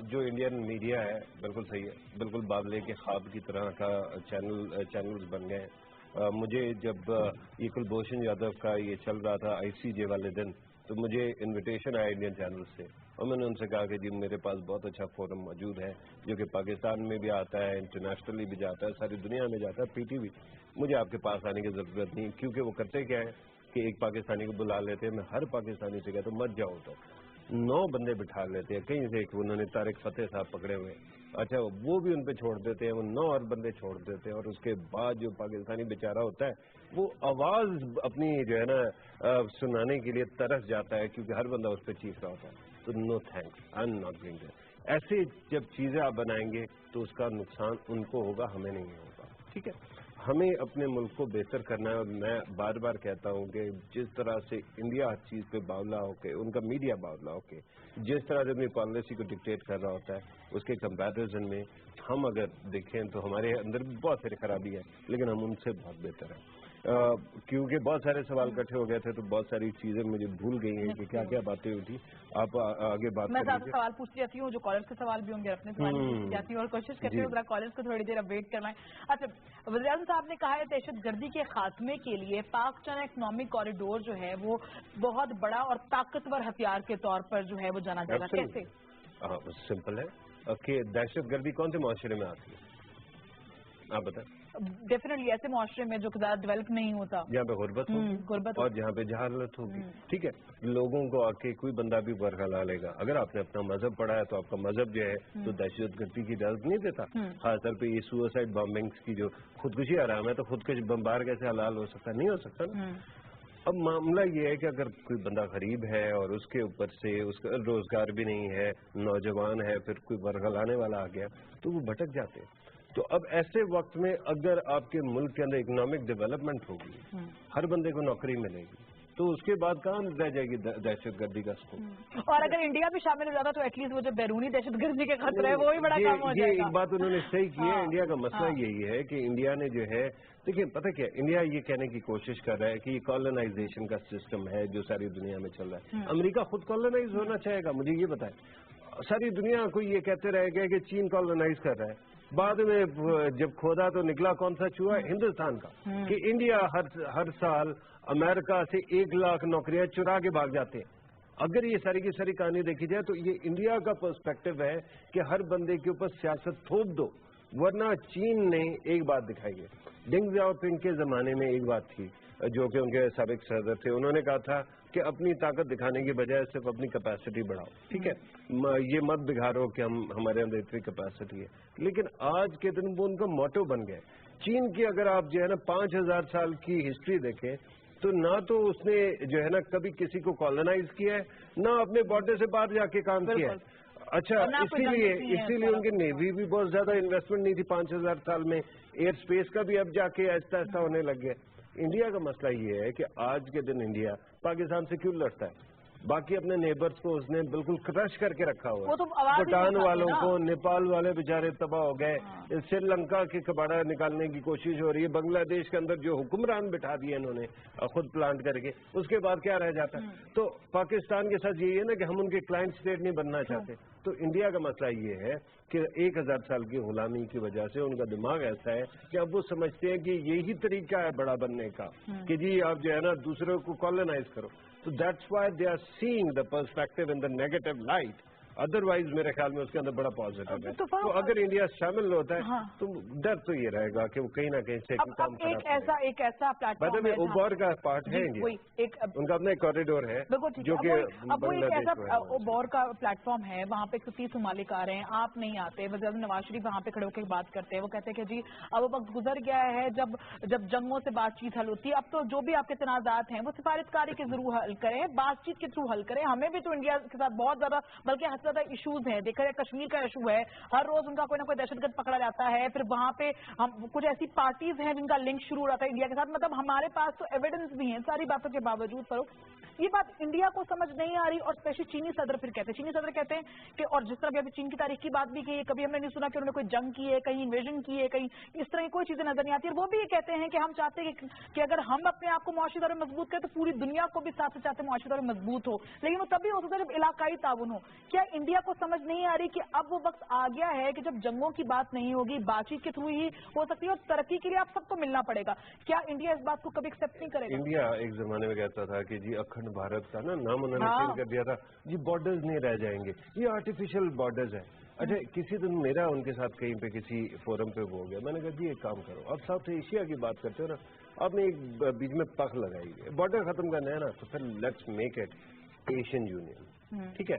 जो इंडियन मीडिया है बिल्कुल सही है, बिल्कुल बावले के ख्वाब की तरह का चैनल्स बन गए हैं। मुझे जब ये कुलभूषण यादव का ये चल रहा था ICJ वाले दिन, तो मुझे इनविटेशन आया इंडियन चैनल से और मैंने उनसे कहा कि जी मेरे पास बहुत अच्छा फोरम मौजूद है जो कि पाकिस्तान में भी आता है, इंटरनेशनली भी जाता है, सारी दुनिया में जाता है, PTV। मुझे आपके पास आने की ज़रूरत नहीं, क्योंकि वो करते क्या है कि एक पाकिस्तानी को बुला लेते हैं। मैं हर पाकिस्तानी से कहता हूँ मत जाओ, तो 9 बंदे बिठा लेते हैं। कहीं से उन्होंने तारिक फतेह साहब पकड़े हुए, अच्छा वो भी उन पे छोड़ देते हैं, वो 9 और बंदे छोड़ देते हैं। और उसके बाद जो पाकिस्तानी बेचारा होता है वो आवाज अपनी जो है ना सुनाने के लिए तरस जाता है, क्योंकि हर बंदा उस पर चीख रहा होता है। तो no thanks, I am not doing that. ऐसे जब चीजें आप बनाएंगे तो उसका नुकसान उनको होगा, हमें नहीं होगा। ठीक है, हमें अपने मुल्क को बेहतर करना है। और मैं बार बार कहता हूँ कि जिस तरह से इंडिया हर चीज पे बावला होके, उनका मीडिया बावला होके जिस तरह से अपनी पॉलिसी को डिक्टेट कर रहा होता है, उसके कंपैरिजन में हम अगर देखें तो हमारे अंदर भी बहुत सारी खराबी है, लेकिन हम उनसे बहुत बेहतर है। क्योंकि बहुत सारे सवाल इकट्ठे हो गए थे तो बहुत सारी चीजें मुझे भूल गई हैं कि क्या क्या बातें हुई थी। आप आगे बात मैं आपसे सवाल पूछती रहती हूँ, जो कॉलर्स के सवाल भी होंगे अपने सवाल पूछती जाती हूँ और कोशिश करती हूँ कॉलर्स को थोड़ी देर अब वेट करना है। अच्छा, वज़ीर-ए-आज़म साहब ने कहा है दहशतगर्दी के खात्मे के लिए पाक चाइना इकोनॉमिक कॉरिडोर जो है वो बहुत बड़ा और ताकतवर हथियार के तौर पर जो है वो जाना जाएगा। कैसे? सिंपल है कि दहशतगर्दी कौन से मुआशरे में आती है, आप बताएं। डेफिनेटली ऐसे मुआशरे में जो ज्यादा डेवलप नहीं होता, जहाँ पे गुर्बत होगी और जहाँ पे जहालत होगी। ठीक है, लोगों को आके कोई बंदा भी बरगला लेगा। अगर आपने अपना मजहब पढ़ा है तो आपका मजहब जो है तो दहशतगर्दी की इजाजत नहीं देता। खासतौर पे ये सुसाइड बॉम्बिंग्स की जो खुदकुशी आराम है, तो खुदकुशी बम्बार कैसे हलाल हो सकता, नहीं हो सकता ना। अब मामला ये है कि अगर कोई बंदा गरीब है और उसके ऊपर से उसका रोजगार भी नहीं है, नौजवान है, फिर कोई बरगलाने वाला आ गया तो वो भटक जाते हैं। तो अब ऐसे वक्त में अगर आपके मुल्क के अंदर इकोनॉमिक डेवलपमेंट होगी, हर बंदे को नौकरी मिलेगी, तो उसके बाद कहाँ रह जाएगी दहशतगर्दी का स्कोप। और अगर इंडिया भी शामिल हो जाता तो एटलीस्ट वो जो बैरूनी दहशतगर्दी के खतरे है वो ही बड़ा कम हो जाएगा। एक बात उन्होंने सही की है। इंडिया का मसला यही है कि इंडिया ने जो है, देखिए पता क्या, इंडिया ये कहने की कोशिश कर रहा है कि ये कॉलोनाइजेशन का सिस्टम है जो सारी दुनिया में चल रहा है। अमेरिका खुद कॉलोनाइज होना चाहेगा, मुझे ये बताएं। सारी दुनिया को ये कहते रहेगा कि चीन कॉलोनाइज कर रहा है, बाद में जब खोदा तो निकला कौन सा चूहा, हिंदुस्तान का, कि इंडिया हर साल अमेरिका से 1 लाख नौकरियां चुरा के भाग जाते हैं। अगर ये सारी की सारी कहानी देखी जाए तो ये इंडिया का पर्सपेक्टिव है कि हर बंदे के ऊपर सियासत थोप दो, वरना चीन ने एक बात दिखाई है। डेंग ज़ियाओपिंग के जमाने में एक बात थी जो कि उनके साबिक सदर थे, उन्होंने कहा था कि अपनी ताकत दिखाने की बजाय सिर्फ अपनी कैपेसिटी बढ़ाओ। ठीक है, ये मत बिगाड़ो कि हमारे अंदर इतनी कैपेसिटी है। लेकिन आज के दिन वो उनका मोटो बन गया। चीन की अगर आप जो है ना 5000 साल की हिस्ट्री देखें तो ना तो उसने जो है ना कभी किसी को कॉलोनाइज किया है, ना अपने बॉर्डर से बाहर जाके काम किया है। अच्छा, इसीलिए उनकी नेवी भी बहुत ज्यादा इन्वेस्टमेंट नहीं थी 5000 साल में। एयर स्पेस का भी अब जाके ऐसा ऐसा होने लग गया। इंडिया का मसला ये है कि आज के दिन इंडिया पाकिस्तान से क्यों लड़ता है? बाकी अपने नेबर्स को उसने बिल्कुल क्रश करके रखा हुआ वो तो है। भूटान वालों को, नेपाल वाले बेचारे तबाह हो गए, श्रीलंका के कबाड़ा निकालने की कोशिश हो रही है, बांग्लादेश के अंदर जो हुक्मरान बिठा दिए इन्होंने खुद प्लांट करके, उसके बाद क्या रह जाता है। तो पाकिस्तान के साथ यही है ना कि हम उनके क्लाइंट स्टेट नहीं बनना चाहते। तो इंडिया का मसला ये है कि 1000 साल की गुलामी की वजह से उनका दिमाग ऐसा है कि अब वो समझते हैं कि यही तरीका है बड़ा बनने का, कि जी आप जो है ना दूसरों को कॉलोनाइज करो। तो that's why they are seeing the perspective in the negative light. Otherwise मेरे ख्याल में उसके अंदर बड़ा पॉजिटिव है। तो अगर इंडिया शामिल होता है तो डर तो ये रहेगा कि वो कहीं ना कहीं से काम एक ऐसा प्लेटफॉर्म है, ओबॉर का पार्ट है इंडिया, उनका अपना एक कॉरिडोर है जो कि अब वो एक ऐसा ओबॉर का प्लेटफॉर्म है, वहाँ पे 130 ममालिक आ रहे हैं, आप नहीं आते, वज़ीर नवाज शरीफ वहाँ पे खड़े होकर बात करते हैं, वो कहते हैं कि जी अब वक्त गुजर गया है जब जंगों से बातचीत हल होती है, अब तो जो भी आपके तनाज़ात हैं वो सिफारिशकारी के जरूर हल करें, बातचीत के थ्रू हल करें। हमें भी तो इंडिया के साथ बहुत ज्यादा बल्कि ज्यादा इश्यूज हैं। देखा जाए कश्मीर का इशू है, हर रोज उनका कोई ना कोई दहशतगर्द पकड़ा जाता है, फिर वहां पे हम कुछ ऐसी पार्टीज हैं जिनका लिंक शुरू हो रहा था इंडिया के साथ। मतलब हमारे पास तो एविडेंस भी है सारी बातों के बावजूद, पर ये बात इंडिया को समझ नहीं आ रही। और स्पेशली चीनी सदर फिर कहते हैं, चीनी सदर कहते हैं कि, और जिस तरह भी अभी चीन की तारीख की बात भी की है, कभी हमने नहीं सुना कि उन्होंने कोई जंग की है, कहीं इन्वेजन की है, कहीं इस तरह की कोई चीजें नजर नहीं आती। और वो भी ये कहते हैं कि हम चाहते हैं कि अगर हम अपने आप को मुआशी तौर पर मजबूत करें तो पूरी दुनिया को भी साथ चाहते हैं मुआशी तौर पर मजबूत हो, लेकिन वो तभी हो सकता है जब इलाकाई ताउन हो। क्या इंडिया को समझ नहीं आ रही कि अब वो वक्त आ गया है कि जब जंगों की बात नहीं होगी, बातचीत के थ्रू ही हो सकती है, और तरक्की के लिए आप सबको मिलना पड़ेगा। क्या इंडिया इस बात को कभी एक्सेप्ट नहीं करेगा? इंडिया एक जमाने में कहता था कि जी अखंड भारत का ना नाम उन्होंने चेंज कर दिया था, जी बॉर्डर्स नहीं रह जाएंगे, ये आर्टिफिशियल बॉर्डर्स है। अच्छा, किसी दिन मेरा उनके साथ कहीं पे किसी फोरम पे हो गया, मैंने कहा जी एक काम करो, अब साउथ एशिया की बात करते हो ना, आपने एक बीच में पख लगाई है, बॉर्डर खत्म करना है ना, तो फिर let's make it Asian union. ठीक है,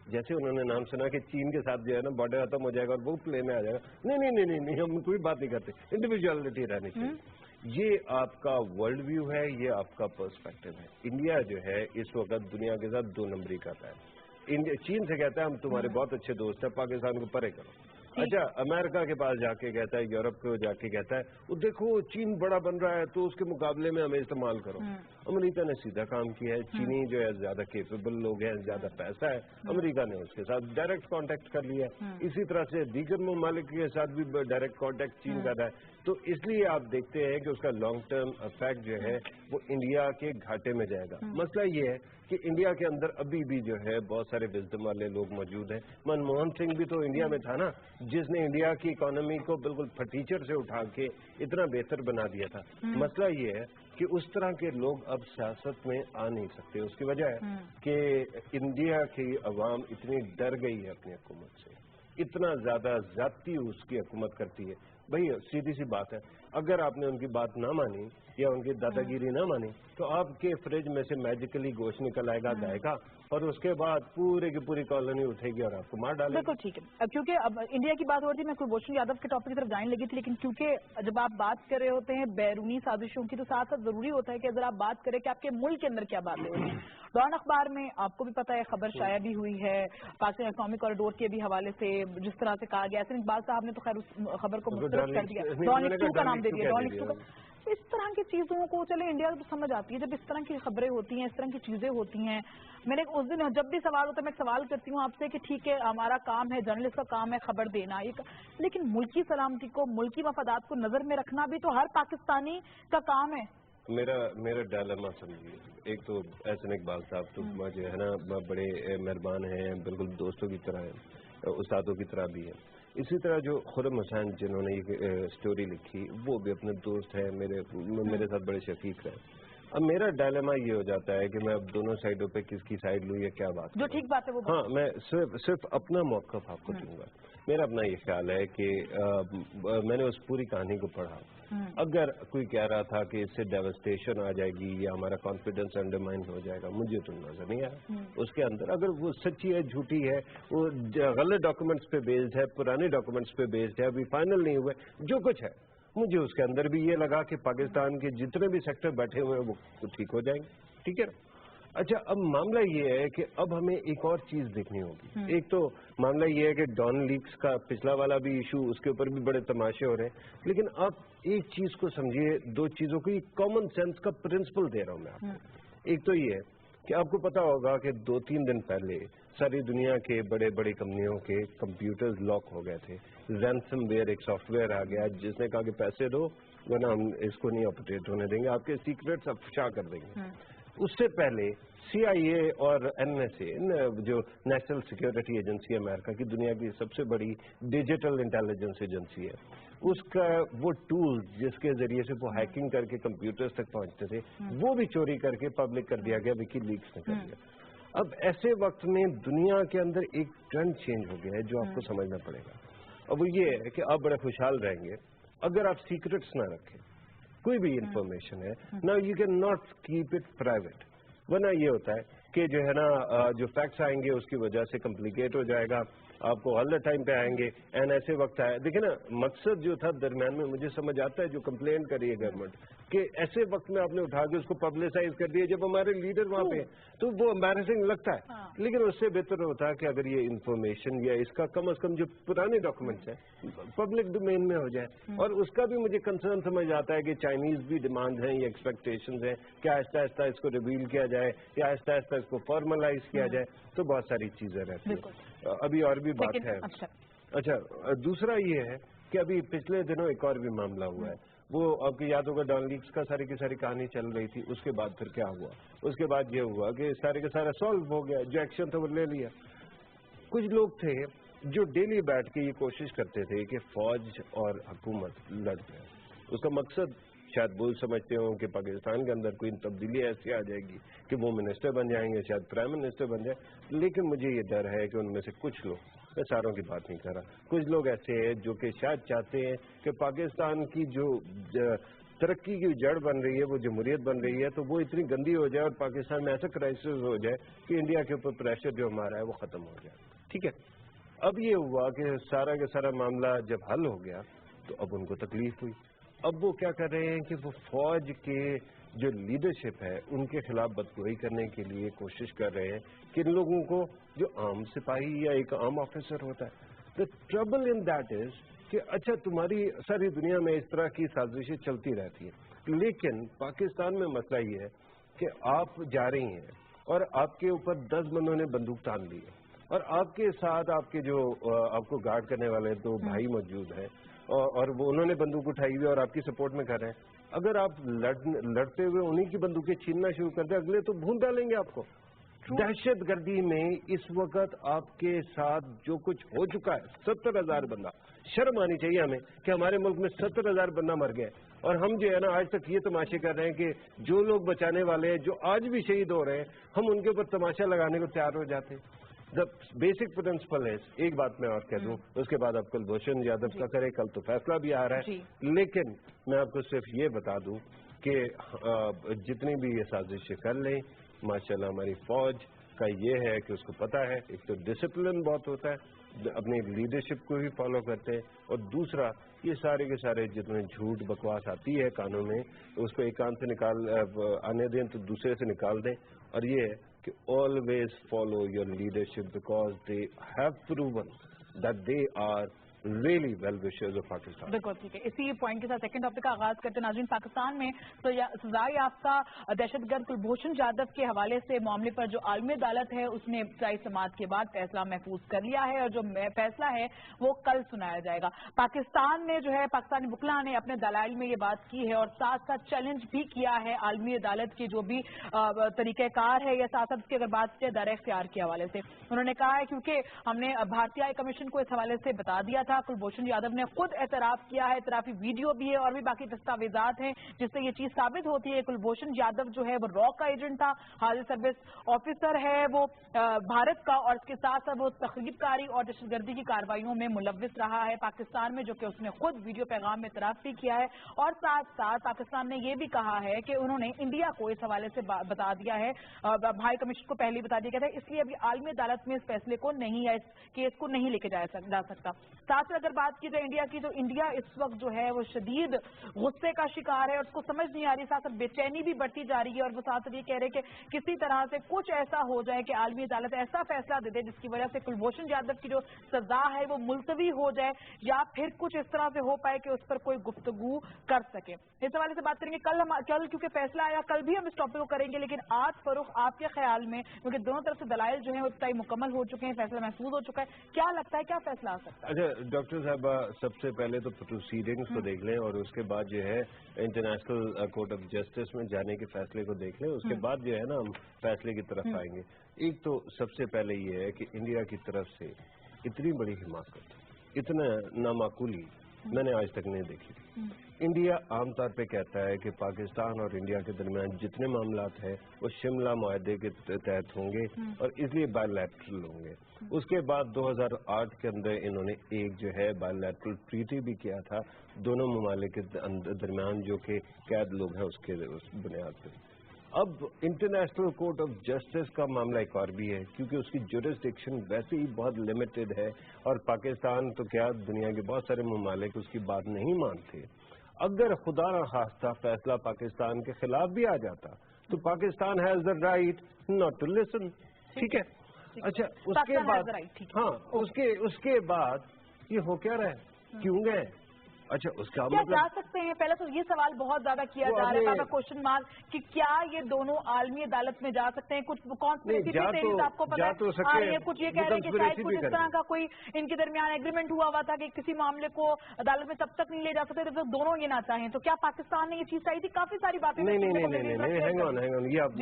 जैसे उन्होंने नाम सुना कि चीन के साथ जो है ना बॉर्डर खत्म हो जाएगा और वो प्ले में आ जाएगा, नहीं नहीं नहीं नहीं, हम कोई बात नहीं करते, इंडिविजुअलिटी रहनी चाहिए। ये आपका वर्ल्ड व्यू है, ये आपका पर्सपेक्टिव है। इंडिया जो है इस वक्त दुनिया के साथ 2 नंबरी करता है। इंडिया चीन से कहता है हम तुम्हारे बहुत अच्छे दोस्त हैं, पाकिस्तान को परे करो। अच्छा, अमेरिका के पास जाके कहता है, यूरोप को जाके कहता है वो देखो चीन बड़ा बन रहा है तो उसके मुकाबले में हमें इस्तेमाल करो। अमेरिका ने सीधा काम किया है, चीनी जो है ज्यादा केपेबल लोग हैं, ज्यादा पैसा है, अमेरिका ने उसके साथ डायरेक्ट कांटेक्ट कर लिया। इसी तरह से दीगर ममालिक के साथ भी डायरेक्ट कांटेक्ट चीन कर रहा है। तो इसलिए आप देखते हैं कि उसका लॉन्ग टर्म इफेक्ट जो है वो इंडिया के घाटे में जाएगा। मसला ये है कि इंडिया के अंदर अभी भी जो है बहुत सारे विजडम वाले लोग मौजूद हैं। मनमोहन सिंह भी तो इंडिया में था ना, जिसने इंडिया की इकोनॉमी को बिल्कुल फटीचर से उठा के इतना बेहतर बना दिया था। मसला ये है कि उस तरह के लोग अब सियासत में आ नहीं सकते। उसकी वजह है कि इंडिया की अवाम इतनी डर गई है अपनी हुकूमत से, इतना ज्यादा ज्यादती उसकी हुकूमत करती है। भाई सीधी सी बात है, अगर आपने उनकी बात ना मानी या उनकी दादागिरी ना मानी तो आपके फ्रिज में से मैजिकली गोश्त निकल आएगा गाय और उसके बाद पूरे की पूरी कॉलोनी उठेगी और आपको मार डालेगी। बिल्कुल ठीक है। क्योंकि अब इंडिया की बात हो रही थी, मैं कुलभूषण यादव के टॉपिक की तरफ जाने लगी थी, लेकिन क्योंकि जब आप बात कर रहे होते हैं बैरूनी साजिशों की तो साथ साथ जरूरी होता है कि अगर आप बात करें कि आपके मुल्क के अंदर क्या बातें हो रही हैं। डॉन अखबार में आपको भी पता है खबर शाया भी हुई है पाकिस्तान इकोनॉमिक कॉरिडोर के भी हवाले से, जिस तरह से कहा गया। यासीन इकबाल साहब ने तो खैर उस खबर को मुस्तरद कर दिया, डॉन लिक्स 2 का नाम दे दिया, डॉन लिक्स 2 का। इस तरह की चीजों को चले इंडिया को समझ आती है जब इस तरह की खबरें होती हैं, इस तरह की चीजें होती हैं। मैंने उस दिन जब भी सवाल होता है मैं सवाल करती हूँ आपसे कि ठीक है हमारा काम है, जर्नलिस्ट का काम है खबर देना, लेकिन मुल्की सलामती को, मुल्की मफादात को नजर में रखना भी तो हर पाकिस्तानी का काम है। मेरा डायलेमा समझिए, एक तो एहसन इकबाल साहब तो जो है ना बड़े मेहरबान हैं, बिल्कुल दोस्तों की तरह हैं, उस्तादों की तरह भी है। इसी तरह जो खुर्रम हुसैन जिन्होंने ये स्टोरी लिखी वो भी अपने दोस्त हैं, मेरे साथ बड़े शफीक रहे। अब मेरा डायलेमा ये हो जाता है कि मैं अब दोनों साइडों पे किसकी साइड लूँ या क्या बात जो ठीक बात है वो हाँ, मैं सिर्फ अपना मौक़िफ़ आपको दूंगा। मेरा अपना ये ख्याल है कि मैंने उस पूरी कहानी को पढ़ा, अगर कोई कह रहा था कि इससे डेवस्टेशन आ जाएगी या हमारा कॉन्फिडेंस अंडरमाइन हो जाएगा, मुझे तो नजर नहीं आया उसके अंदर। अगर वो सच्ची है झूठी है, वो गलत डॉक्यूमेंट्स पे बेस्ड है, पुराने डॉक्यूमेंट्स पे बेस्ड है, अभी फाइनल नहीं हुए, जो कुछ है, मुझे उसके अंदर भी ये लगा कि पाकिस्तान के जितने भी सेक्टर बैठे हुए हैं वो ठीक हो जाएंगे। ठीक है। अच्छा, अब मामला ये है कि अब हमें एक और चीज देखनी होगी। एक तो मामला ये है कि डॉन लीक्स का पिछला वाला भी इशू, उसके ऊपर भी बड़े तमाशे हो रहे हैं, लेकिन आप एक चीज को समझिए, 2 चीजों को कॉमन सेंस का प्रिंसिपल दे रहा हूं मैं आपको। एक तो ये है کہ آپ کو پتا ہوگا کہ 2-3 دن پہلے ساری دنیا کے بڑے بڑے کمپنیوں کے کمپیوٹرز لاک ہو گئے تھے. رینسم ویئر ایک سافٹ ویئر آ گیا جس نے کہا کہ پیسے دو ورنہ ہم اس کو نہیں آپریٹ ہونے دیں گے, آپ کے سیکریٹس افشا کر دیں گے. اس سے پہلے CIA اور NSA جو نیشنل سیکیورٹی ایجنسی امریکہ کی دنیا کی سب سے بڑی ڈیجیٹل انٹیلیجنس ایجنسی ہے, اس کا وہ ٹول جس کے ذریعے سے وہ ہیکنگ کر کے کمپیوٹرز تک پہنچتے تھے وہ بھی چوری کر کے پبلک کر دیا گیا, وکی لیکس نے کر دیا. اب ایسے وقت میں دنیا کے اندر ایک ٹرینڈ چینج ہو گیا ہے جو آپ کو سمجھنا پڑے گا. اب وہ یہ ہے کہ آپ بڑے خوشحال رہیں گے اگر آپ سیکرٹس نہ رکھیں. کوئی بھی انفارمیشن ہے نا, you can not keep it private, ورنہ یہ ہوتا ہے کہ جو ہے نا جو فیکٹس آئیں گے اس کی وجہ سے کمپلیکیٹ ہو جائے گا, آپ کو غلط ٹائم پہ آئیں گے. اینڈ ایسے وقت آئے, دیکھیں نا مقصد جو تھا درمیان میں مجھے سمجھ آتا ہے جو کمپلین کری ہے گورنمنٹ کہ ایسے وقت میں آپ نے اٹھا کے اس کو پبلسائز کر دیا جب ہمارے لیڈر وہاں پہ تو وہ امبیرسنگ لگتا ہے. لیکن اس سے بہتر ہوتا ہے کہ اگر یہ انفارمیشن یا اس کا کم از کم جو پرانے ڈاکومنٹس ہیں پبلک ڈومین میں ہو جائے. اور اس کا بھی مجھے کنسرن سمجھ آتا ہے کہ چائنیز بھی ڈیمانڈ ہیں یا ایکسپیکٹیشنز ہیں کہ آہستہ آہستہ اس کو ریویل کیا جائے یا آہستہ آہستہ اس کو فارملائز کیا جائے, تو بہت ساری چیزیں رہتی ہیں. ابھی اور بھی بات ہے. اچھا, دوسرا یہ ہے کہ ابھی پچھلے دنوں ایک اور بھی معاملہ ہوا ہے, وہ آپ کی یاد ہوگا ڈان لیکس کا ساری کی ساری کہانی چل رہی تھی. اس کے بعد پھر کیا ہوا, اس کے بعد یہ ہوا کہ سارے کا سارا سالو ہو گیا, جو ایکشن تھا وہ لے لیا. کچھ لوگ تھے جو ڈیلی بیٹھ کے یہ کوشش کرتے تھے کہ فوج اور حکومت لڑ جائے. اس کا مقصد شاید وہ سمجھتے ہوں کہ پاکستان کے اندر کوئی تبدیلی ایسی آ جائے گی کہ وہ منسٹر بن جائیں گے, شاید پرائم منسٹر بن جائے. لیکن مجھے یہ ڈر ہے کہ ان میں سے کچھ لوگ, میں ساروں کی بات نہیں کر رہا, کچھ لوگ ایسے ہیں جو کہ شاید چاہتے ہیں کہ پاکستان کی جو ترقی کی جڑ بن رہی ہے, وہ جمہوریت بن رہی ہے, تو وہ اتنی گندی ہو جائے اور پاکستان میں ایسا کرائسس ہو جائے کہ انڈیا کے اوپر پریشر جو ہمارا ہے وہ ختم ہو جائے. ٹھیک ہے, اب یہ ہوا کہ سارا کا سارا معاملہ جب حل ہو گیا تو اب ان کو تکلیف ہوئی. اب وہ کیا کر رہے ہیں کہ وہ فوج کے جو لیڈرشپ ہے ان کے خلاف بدگوئی کرنے کے لیے کوشش کر رہے ہیں کہ ان لوگوں کو جو عام سپاہی یا ایک عام آفیسر ہوتا ہے. دا ٹربل ان دیٹ از کہ اچھا تمہاری ساری دنیا میں اس طرح کی سازشیں چلتی رہتی ہیں, لیکن پاکستان میں مسئلہ یہ ہے کہ آپ جا رہی ہیں اور آپ کے اوپر 10 بندوں نے بندوق تان لی ہے اور آپ کے ساتھ آپ کے جو آپ کو گارڈ کرنے والے 2 بھائی موجود ہیں اور وہ انہوں نے بندوق اٹھائی ہوئی اور آپ کی سپورٹ میں کر رہے ہیں. اگر آپ لڑتے ہوئے انہی کی بندوقیں چھیننا شروع کر دیں, اگلے تو بھون ڈالیں گے آپ کو. دہشت گردی میں اس وقت آپ کے ساتھ جو کچھ ہو چکا ہے, 70,000 بندہ, شرم آنی چاہیے ہمیں کہ ہمارے ملک میں 70,000 بندہ مر گئے اور ہم جو ہے نا آج تک یہ تماشے کر رہے ہیں کہ جو لوگ بچانے والے ہیں جو آج بھی شہید ہو رہے ہیں ہم ان کے اوپر تماشا لگانے کو تیار ہو جاتے ہیں. دا بیسک پرنسپل ہے. ایک بات میں اور کہہ دوں, اس کے بعد اب کلبھوشن یادو کا کرے, کل تو فیصلہ بھی آ رہا ہے, لیکن میں آپ کو صرف یہ بتا دوں کہ جتنی بھی یہ سازشیں کر لیں, ماشاءاللہ ہماری فوج کا یہ ہے کہ اس کو پتا ہے ایک تو ڈسپلن بہت ہوتا ہے, اپنی لیڈرشپ کو بھی فالو کرتے ہیں, اور دوسرا یہ سارے کے سارے جتنے جھوٹ بکواس آتی ہے کانوں میں اس کو ایک کان سے نکال آنے دیں تو دوسرے سے نکال دیں. اور یہ ہے کہ always follow your leadership because they have proven that they are really well wishers of Pakistan. بالکل ٹھیک ہے. اسی پوائنٹ کے ساتھ سیکنڈ ٹاپک کا آغاز کرتے ہیں. ناظرین, پاکستان میں سزا یافتہ دہشت گرد کلبھوشن جادو کے حوالے سے معاملے پر جو عالمی عدالت ہے اس نے ابتدائی سماعت کے بعد فیصلہ محفوظ کر لیا ہے اور جو فیصلہ ہے وہ کل سنایا جائے گا. پاکستان نے جو ہے پاکستانی وکلا نے اپنے دلائل میں یہ بات کی ہے اور ساتھ ساتھ چیلنج بھی کیا ہے عالمی عدالت کی جو بھی طریقہ کار ہے یا ساتھ ساتھ اس کی اگر بات کی دائرہ اختیار کے حوالے سے. انہوں نے کہا ہے کیونکہ ہم نے بھارتی ہائی کمیشن کو اس حوالے سے بتا دیا تھا, کلبھوشن یادو نے خود اعتراف کیا ہے, اعترافی ویڈیو بھی ہے اور بھی باقی دستاویزات ہیں جس سے یہ چیز ثابت ہوتی ہے. کلبھوشن یادو جو ہے وہ را کا ایجنٹ تھا, حاضر سروس آفیسر ہے وہ بھارت کا, اور اس کے ساتھ ساتھ وہ تخریب کاری اور دہشت گردی کی کارروائیوں میں ملوث رہا ہے پاکستان میں, جو کہ اس نے خود ویڈیو پیغام میں اعتراف بھی کیا ہے. اور ساتھ ساتھ پاکستان نے یہ بھی کہا ہے کہ انہوں نے انڈیا کو اس حوالے سے بتا دیا ہے, ہائی کمیشن کو پہلے بتا دیا گیا تھا, اس لیے ابھی عالمی عدالت میں اس فیصلے کو نہیں یا اس کیس کو نہیں لے کے جا سکتا. ساتھ خاص کر اگر بات کی جائے انڈیا کی، تو انڈیا اس وقت جو ہے وہ شدید غصے کا شکار ہے اور اس کو سمجھ نہیں آ رہی، ساتھ بے چینی بھی بڑھتی جا رہی ہے، اور وہ ساتھ یہ کہہ رہے کہ کسی طرح سے کچھ ایسا ہو جائے کہ عالمی عدالت ایسا فیصلہ دے دے جس کی وجہ سے کلبھوشن جادو کی جو سزا ہے وہ ملتوی ہو جائے، یا پھر کچھ اس طرح سے ہو پائے کہ اس پر کوئی گفتگو کر سکے۔ اس حوالے سے بات کریں گے کل کیونکہ فیصلہ آیا، کل بھی ہم اس ٹاپک کو کریں گے، لیکن آج فروخ آپ کے خیال میں، کیونکہ دونوں طرف سے دلائل جو ہیں وہ ابتدائی مکمل ہو چکے ہیں، فیصلہ محفوظ ہو چکا ہے، کیا لگتا ہے کیا فیصلہ آ سکتا ہے؟ اچھا ڈاکٹر صاحبہ، سب سے پہلے تو پروسیڈنگز کو دیکھ لیں اور اس کے بعد جو ہے انٹرنیشنل کورٹ آف جسٹس میں جانے کے فیصلے کو دیکھ لیں، اس کے بعد جو ہے نا ہم فیصلے کی طرف آئیں گے۔ ایک تو سب سے پہلے یہ ہے کہ انڈیا کی طرف سے اتنی بڑی حماقت، اتنا نامعقولی میں نے آج تک نہیں دیکھی۔ انڈیا عام طور پہ کہتا ہے کہ پاکستان اور انڈیا کے درمیان جتنے معاملات ہیں وہ شملہ معاہدے کے تحت ہوں گے اور اس لیے بائی لیٹرل ہوں گے۔ اس کے بعد 2008 کے اندر انہوں نے ایک جو ہے بائی لیٹرل ٹریٹی بھی کیا تھا دونوں ممالک کے درمیان، جو کہ قید لوگ ہیں اس کے بنیاد پہ۔ اب انٹرنیشنل کورٹ آف جسٹس کا معاملہ ایک اور بھی ہے، کیونکہ اس کی جورسڈکشن ویسے ہی بہت لمیٹڈ ہے اور پاکستان تو کیا دنیا کے بہت سارے ممالک اس کی بات نہیں مانتے۔ اگر خدا نہ خواستہ فیصلہ پاکستان کے خلاف بھی آ جاتا تو Pakistan has the right not to listen, ٹھیک ہے؟ اچھا اس کے بعد یہ ہو کیا رہا ہے، کیوں گئے؟ اچھا اس کا کیا جا سکتے ہیں؟ پہلے تو یہ سوال بہت زیادہ کیا جا رہا ہے کوشچن مارک کہ کیا یہ دونوں عالمی عدالت میں جا سکتے ہیں؟ کچھ آپ کو پتا ہے کچھ یہ کہہ رہے ہیں کہ شاید کچھ اس طرح کا کوئی ان کے درمیان ایگریمنٹ ہوا تھا کہ کسی معاملے کو عدالت میں تب تک نہیں لے جا سکتے جب تک دونوں یہ نہ چاہیں، تو کیا پاکستان نے یہ چیز چاہیے تھی؟ کافی ساری باتیں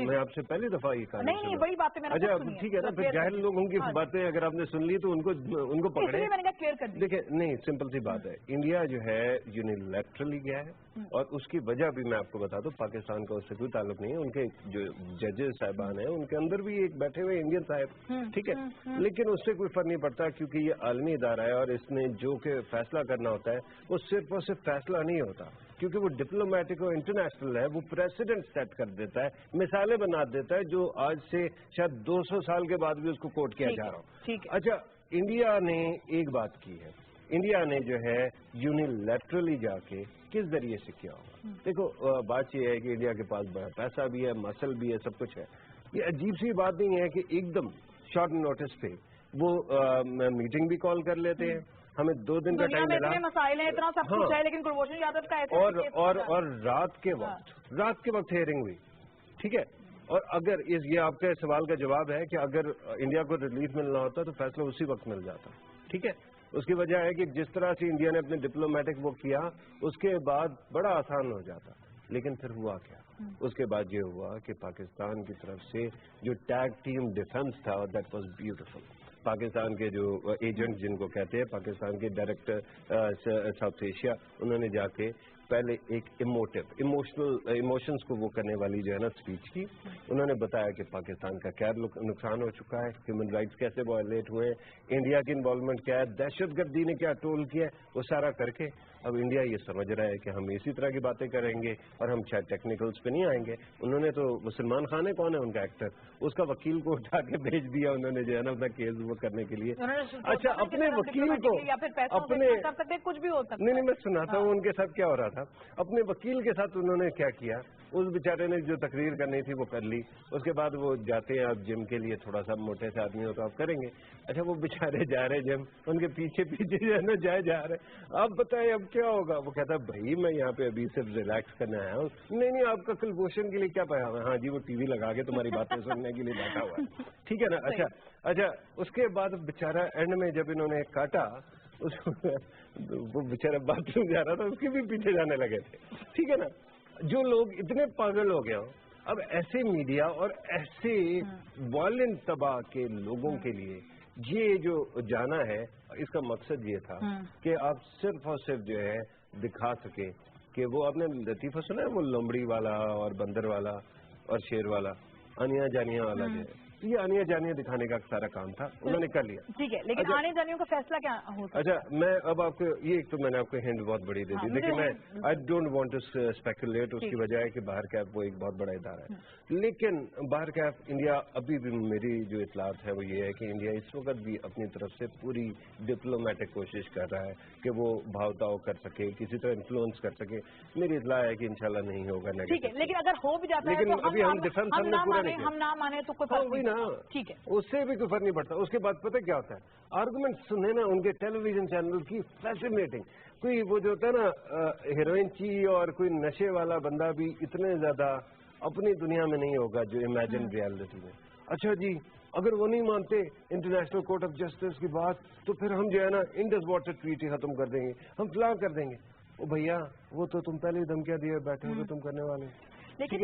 میں آپ سے پہلی دفعہ یہ کہا نہیں وہی باتیں میں اچھا ٹھیک ہے نا، پھر جاہل لوگوں کی باتیں اگر آپ نے سن لی تو ان کو پکڑے، میں نے کہا کلیئر کر دیا۔ دیکھیں نہیں، سمپل سی بات ہے، انڈیا جو ہے یونیلیٹرلی گیا ہے اور اس کی وجہ بھی میں آپ کو بتا دوں، پاکستان کا اس سے کوئی تعلق نہیں ہے، ان کے جو ججز صاحبان ہیں ان کے اندر بھی ایک بیٹھے ہوئے انڈین صاحب، ٹھیک ہے، لیکن اس سے کوئی فرق نہیں پڑتا کیونکہ یہ عالمی ادارہ ہے اور اس نے جو کہ فیصلہ کرنا ہوتا ہے وہ صرف اور صرف فیصلہ نہیں ہوتا، کیونکہ وہ ڈپلومیٹک اور انٹرنیشنل ہے، وہ پریسیڈنٹ سیٹ کر دیتا ہے، مثالیں بنا دیتا ہے جو آج سے شاید 200 سال کے بعد بھی اس کو کوٹ کیا جا رہا ہو۔ اچھا انڈیا نے ایک بات کی ہے، انڈیا نے جو ہے یونیلیٹرلی جا کے کس ذریعے سے کیا ہوگا؟ دیکھو بات یہ ہے کہ انڈیا کے پاس بڑا پیسہ بھی ہے، مسل بھی ہے، سب کچھ ہے۔ یہ عجیب سی بات نہیں ہے کہ ایک دم شارٹ نوٹس پہ وہ میٹنگ بھی کال کر لیتے ہیں، ہمیں 2 دن کا ٹائم ملا، مسائل ہیں اتنا سب کچھ ہے، لیکن کلبھوشن جادو کا اور رات کے وقت ہیئرنگ ہوئی، ٹھیک ہے۔ اور اگر یہ آپ کے سوال کا جواب ہے کہ اگر انڈیا کو ریلیف ملنا ہوتا تو فیصلہ اسی وقت مل جاتا، ٹھیک ہے۔ اس کی وجہ ہے کہ جس طرح سے انڈیا نے اپنے ڈپلومیٹک وہ کیا اس کے بعد بڑا آسان ہو جاتا، لیکن پھر ہوا کیا؟ اس کے بعد یہ ہوا کہ پاکستان کی طرف سے جو ٹیگ ٹیم ڈیفنس تھا دیٹ واز بیوٹیفل۔ پاکستان کے جو ایجنٹ جن کو کہتے ہیں، پاکستان کے ڈائریکٹر ساؤتھ ایشیا، انہوں نے جا کے پہلے ایک ایموشنز کو وہ کرنے والی جو ہے نا اسپیچ کی، انہوں نے بتایا کہ پاکستان کا کیا نقصان ہو چکا ہے، ہیومن رائٹس کیسے وائلیٹ ہوئے، انڈیا کی انوالومنٹ کیا ہے، دہشت گردی نے کیا ٹول کیا ہے، وہ سارا کر کے اب انڈیا یہ سمجھ رہا ہے کہ ہم اسی طرح کی باتیں کریں گے اور ہم شاید ٹیکنیکلز پہ نہیں آئیں گے۔ انہوں نے تو سلمان خان ہے، کون ہے ان کا ایکٹر، اس کا وکیل کو اٹھا کے بھیج دیا انہوں نے جو ہے نا اپنا کیس وہ کرنے کے لیے۔ اچھا اپنے وکیل کو کچھ بھی ہو سکتا، نہیں میں سناتا ہوں ان کے ساتھ کیا ہو رہا تھا۔ اپنے وکیل کے ساتھ انہوں نے کیا کیا، اس بیچارے نے جو تقریر کرنی تھی وہ کر لی، اس کے بعد وہ جاتے ہیں آپ جم کے لیے، تھوڑا سا موٹے سے آدمی ہو تو آپ کریں گے، اچھا وہ بیچارے جا رہے جم، ان کے پیچھے جو ہے نا جا رہے، آپ بتائیں اب کیا ہوگا؟ وہ کہتا ہے بھائی میں یہاں پہ ابھی صرف ریلیکس کرنے آیا ہوں۔ نہیں آپ کا کلبھوشن کے لیے کیا پیغام ہے؟ ہاں جی وہ ٹی وی لگا کے تمہاری باتیں سننے کے لیے بیٹھا ہوا ہے، ٹھیک ہے نا۔ اچھا اس کے بعد بیچارہ اینڈ میں جب انہوں نے کاٹا، وہ بیچارہ باتھ روم جا رہا تھا، اس کے بھی پیچھے جانے لگے تھے، ٹھیک ہے نا۔ جو لوگ اتنے پاگل ہو گئے ہوں، اب ایسے میڈیا اور ایسے وائلنٹ طبع کے لوگوں کے لیے یہ جو جانا ہے، اس کا مقصد یہ تھا کہ آپ صرف اور صرف جو ہے دکھا سکے کہ وہ آپ نے لطیفہ سنا ہے، وہ لومڑی والا اور بندر والا اور شیر والا، انیا جانیا والا جو ہے، ये आनिया जानिया दिखाने का सारा काम था, उन्होंने कर लिया। ठीक है, लेकिन आने जानियों का फैसला क्या हो सकता है? अच्छा, मैं अब आपको ये एक तो मैंने आपको हिंट बहुत बड़ी दे दी, लेकिन मैं I don't want to speculate, उसकी वजह है कि बाहर कैफ वो एक बहुत बड़ा इदारा है, लेकिन बाहर कैफ इंडिया अभी भी मेरी जो इतलात है वो ये है कि इंडिया इस वक्त भी अपनी तरफ से पूरी डिप्लोमेटिक कोशिश कर रहा है कि वो भावताव कर सके, किसी तरह इन्फ्लुएंस कर सके। मेरी इतला है कि इंशाल्लाह नहीं होगा। ठीक है, लेकिन अगर हो भी जाता है लेकिन तो अभी हम डिफेंस हमने पूरा नहीं किया, हम ना माने तो कोई फर्क नहीं। ठीक है, उससे भी कोई फर्क नहीं पड़ता। उसके बाद पता क्या होता है, आर्गुमेंट सुने ना उनके टेलीविजन चैनल की, फैसिनेटिंग। कोई वो जो होता है ना हीरोइन की और कोई नशे वाला बंदा भी इतने ज्यादा अपनी दुनिया में नहीं होगा जो इमेजिन रियलिटी में। अच्छा जी, अगर वो नहीं मानते इंटरनेशनल कोर्ट ऑफ जस्टिस की बात, तो फिर हम जो है ना इंडस वाटर ट्रीटी खत्म कर देंगे, हम फलां कर देंगे। ओ भैया, वो तो तुम पहले ही धमकियां दिए बैठे हो, तुम करने वाले। लेकिन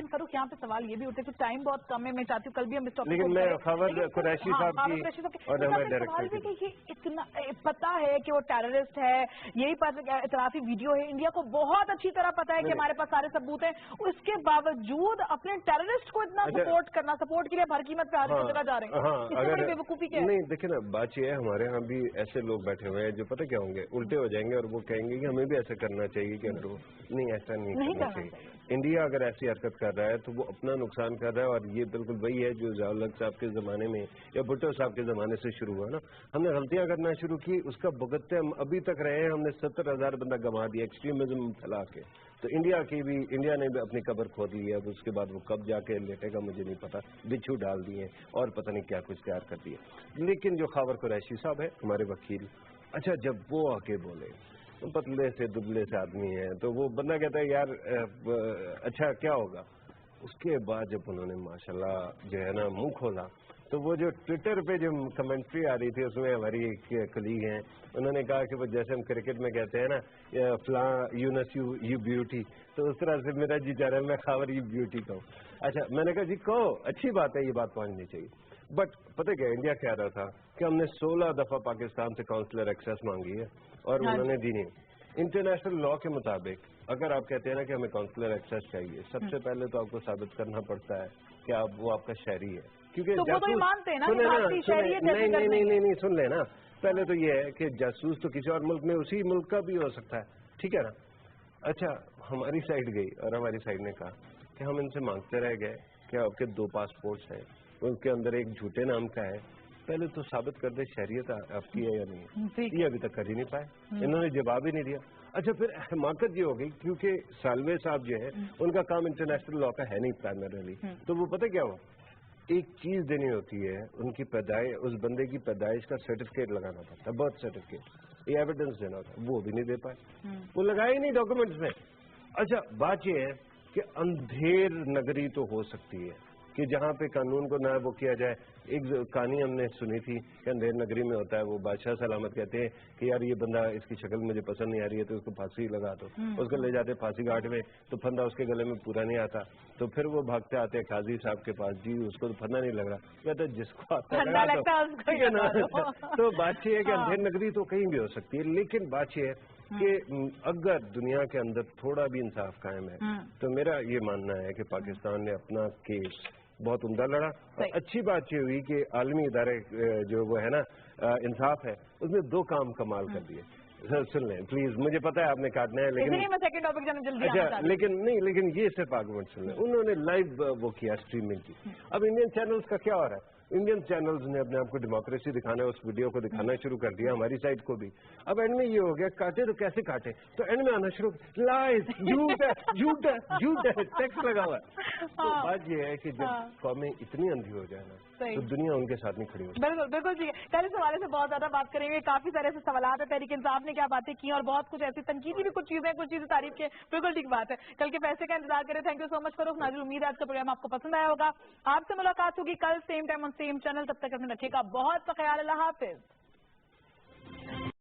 फरूख यहाँ पे सवाल ये भी उठे कि टाइम बहुत कम है, मैं चाहती हूँ कल भी हम इस टॉपिक लेकिन मैं खबर कुरैशी साहब की और हमारे डायरेक्टर की इतना पता है कि वो टेररिस्ट है, यही इतराफी वीडियो है, इंडिया को बहुत अच्छी तरह पता है कि हमारे पास सारे सबूत हैं, उसके बावजूद अपने टेररिस्ट को इतना सपोर्ट करना, सपोर्ट के लिए हर कीमत पे हर जगह जा रहे हैं, इससे बड़ी बेवकूफी क्या है? नहीं देखिए ना, बात ये है, हमारे यहाँ भी ऐसे लोग बैठे हुए हैं जो पता क्या होंगे, उल्टे हो जाएंगे और वो कहेंगे कि हमें भी ऐसा करना चाहिए कि नहीं, ऐसा नहीं करना चाहिए। इंडिया अगर ऐसी हरकत कर रहा है तो वो अपना नुकसान कर रहा है, और ये बिल्कुल वही है जो ज़ियाउल हक साहब के ज़माने में या भुट्टो साहब के ज़माने से शुरू हुआ ना। हमने गलतियां करना शुरू की, उसका भुगतते हम अभी तक रहे हैं। हमने 70,000 बंदा गंवा दिया एक्सट्रीमिज्म फैला के। तो इंडिया ने भी अपनी कब्र खोद ली है। उसके बाद वो कब जाके लेटेगा मुझे नहीं पता, बिच्छू डाल दिए और पता नहीं क्या कुछ तैयार कर दिया। लेकिन जो खावर कुरैशी साहब है हमारे वकील, अच्छा जब वो आके बोले, पतले से दुबले से आदमी है, तो वो बंदा कहता है यार अच्छा क्या होगा। उसके बाद जब उन्होंने माशाल्लाह जो है ना मुंह खोला, तो वो जो ट्विटर पे जो कमेंट्री आ रही थी उसमें हमारी एक कलीग हैं, उन्होंने कहा कि वो जैसे हम क्रिकेट में कहते हैं ना फ्ला यूनस यू ब्यूटी, तो उस तरह से मेरा जी चाह रहा है मैं खावर यू ब्यूटी कहूँ। अच्छा, मैंने कहा जी कहो, अच्छी बात है, ये बात पहुंचनी चाहिए। बट पता क्या इंडिया कह रहा था कि हमने 16 दफा पाकिस्तान से काउंसलर एक्सेस मांगी है और उन्होंने दी नहीं। इंटरनेशनल लॉ के मुताबिक अगर आप कहते हैं ना कि हमें काउंसलर एक्सेस चाहिए, सबसे पहले तो आपको साबित करना पड़ता है कि आप वो आपका शहरी है, क्योंकि नहीं सुन लेना, पहले तो ये है कि जासूस तो किसी और मुल्क में उसी मुल्क का भी हो सकता है, ठीक है ना। अच्छा, हमारी साइड गई और हमारी साइड ने कहा कि हम इनसे मांगते रह गए कि आपके 2 पासपोर्ट्स हैं, उनके अंदर एक झूठे नाम का है, पहले तो साबित कर दे शहरियत आपकी है या नहीं। ये अभी तक कर ही नहीं पाए, इन्होंने जवाब ही नहीं दिया। अच्छा, फिर हिमाकत ये हो गई क्योंकि सालवे साहब जो है उनका काम इंटरनेशनल लॉ का है नहीं प्राइमरीली, तो वो पता क्या हुआ, एक चीज देनी होती है उनकी पैदाइश, उस बंदे की पैदाइश का सर्टिफिकेट लगाना पड़ता है, बर्थ सर्टिफिकेट, ये एविडेंस देना होता है, वो भी नहीं दे पाए, वो लगाया ही नहीं डॉक्यूमेंट्स में। अच्छा, बात ये है कि अंधेर नगरी तो हो सकती है कि जहाँ पे कानून को ना वो किया जाए। एक कहानी हमने सुनी थी कि अंधेर नगरी में होता है, वो बादशाह सलामत कहते हैं कि यार ये बंदा, इसकी शक्ल मुझे पसंद नहीं आ रही है तो उसको फांसी लगा दो। उसको ले जाते फांसी घाट में, तो फंदा उसके गले में पूरा नहीं आता, तो फिर वो भागते आते हैं काजी साहब के पास, जी उसको तो फंदा नहीं लग रहा, कहते जिसको आता है, ठीक है ना। तो बात ये है कि अंधेर नगरी तो कहीं भी हो सकती है, लेकिन बात ये है कि अगर दुनिया के अंदर थोड़ा भी इंसाफ कायम है तो मेरा ये मानना है कि पाकिस्तान ने अपना केस बहुत उम्दा लड़ा। और अच्छी बात ये हुई कि आलमी इदारे जो वो है ना इंसाफ है, उसने 2 काम कमाल कर दिए। सुन लें प्लीज, मुझे पता है आपने काटना है, लेकिन मैं सेकंड टॉपिक जाना जल्दी अच्छा, लेकिन ये सिर्फ आर्गुमेंट सुन लें। उन्होंने लाइव वो किया, स्ट्रीमिंग की। अब इंडियन चैनल्स का क्या हो रहा है, इंडियन चैनल्स ने अपने आप को डेमोक्रेसी दिखाना है, उस वीडियो को दिखाना शुरू कर दिया, हमारी साइड को भी। अब एंड में ये हो गया, काटे तो कैसे काटे, तो एंड में आना शुरू, लाइज, झूठ है, झूठ है, झूठ है, टैक्स लगा हुआ है। तो बात ये है कि जब कौमें इतनी अंधी हो जाए ना, तो दुनिया उनके साथ नहीं खड़ी होती। बिल्कुल बिल्कुल जी, कल इस हवाले से बहुत ज्यादा बात करेंगे, काफी सारे ऐसे सवाल है, तहरीक इंसाफ ने क्या बातें की और बहुत कुछ ऐसी तनकीदी भी कुछ चीजें तारीफ के, बिल्कुल ठीक बात है। कल के फैसले का इंतजार करें। Thank you so much Farrukh Nazir, उम्मीद है आज का प्रोग्राम आपको पसंद आया होगा। आपसे मुलाकात होगी कल same time on same channel, तब तक अपने रखिएगा बहुत सा ख्याल। अल्लाह हाफिज।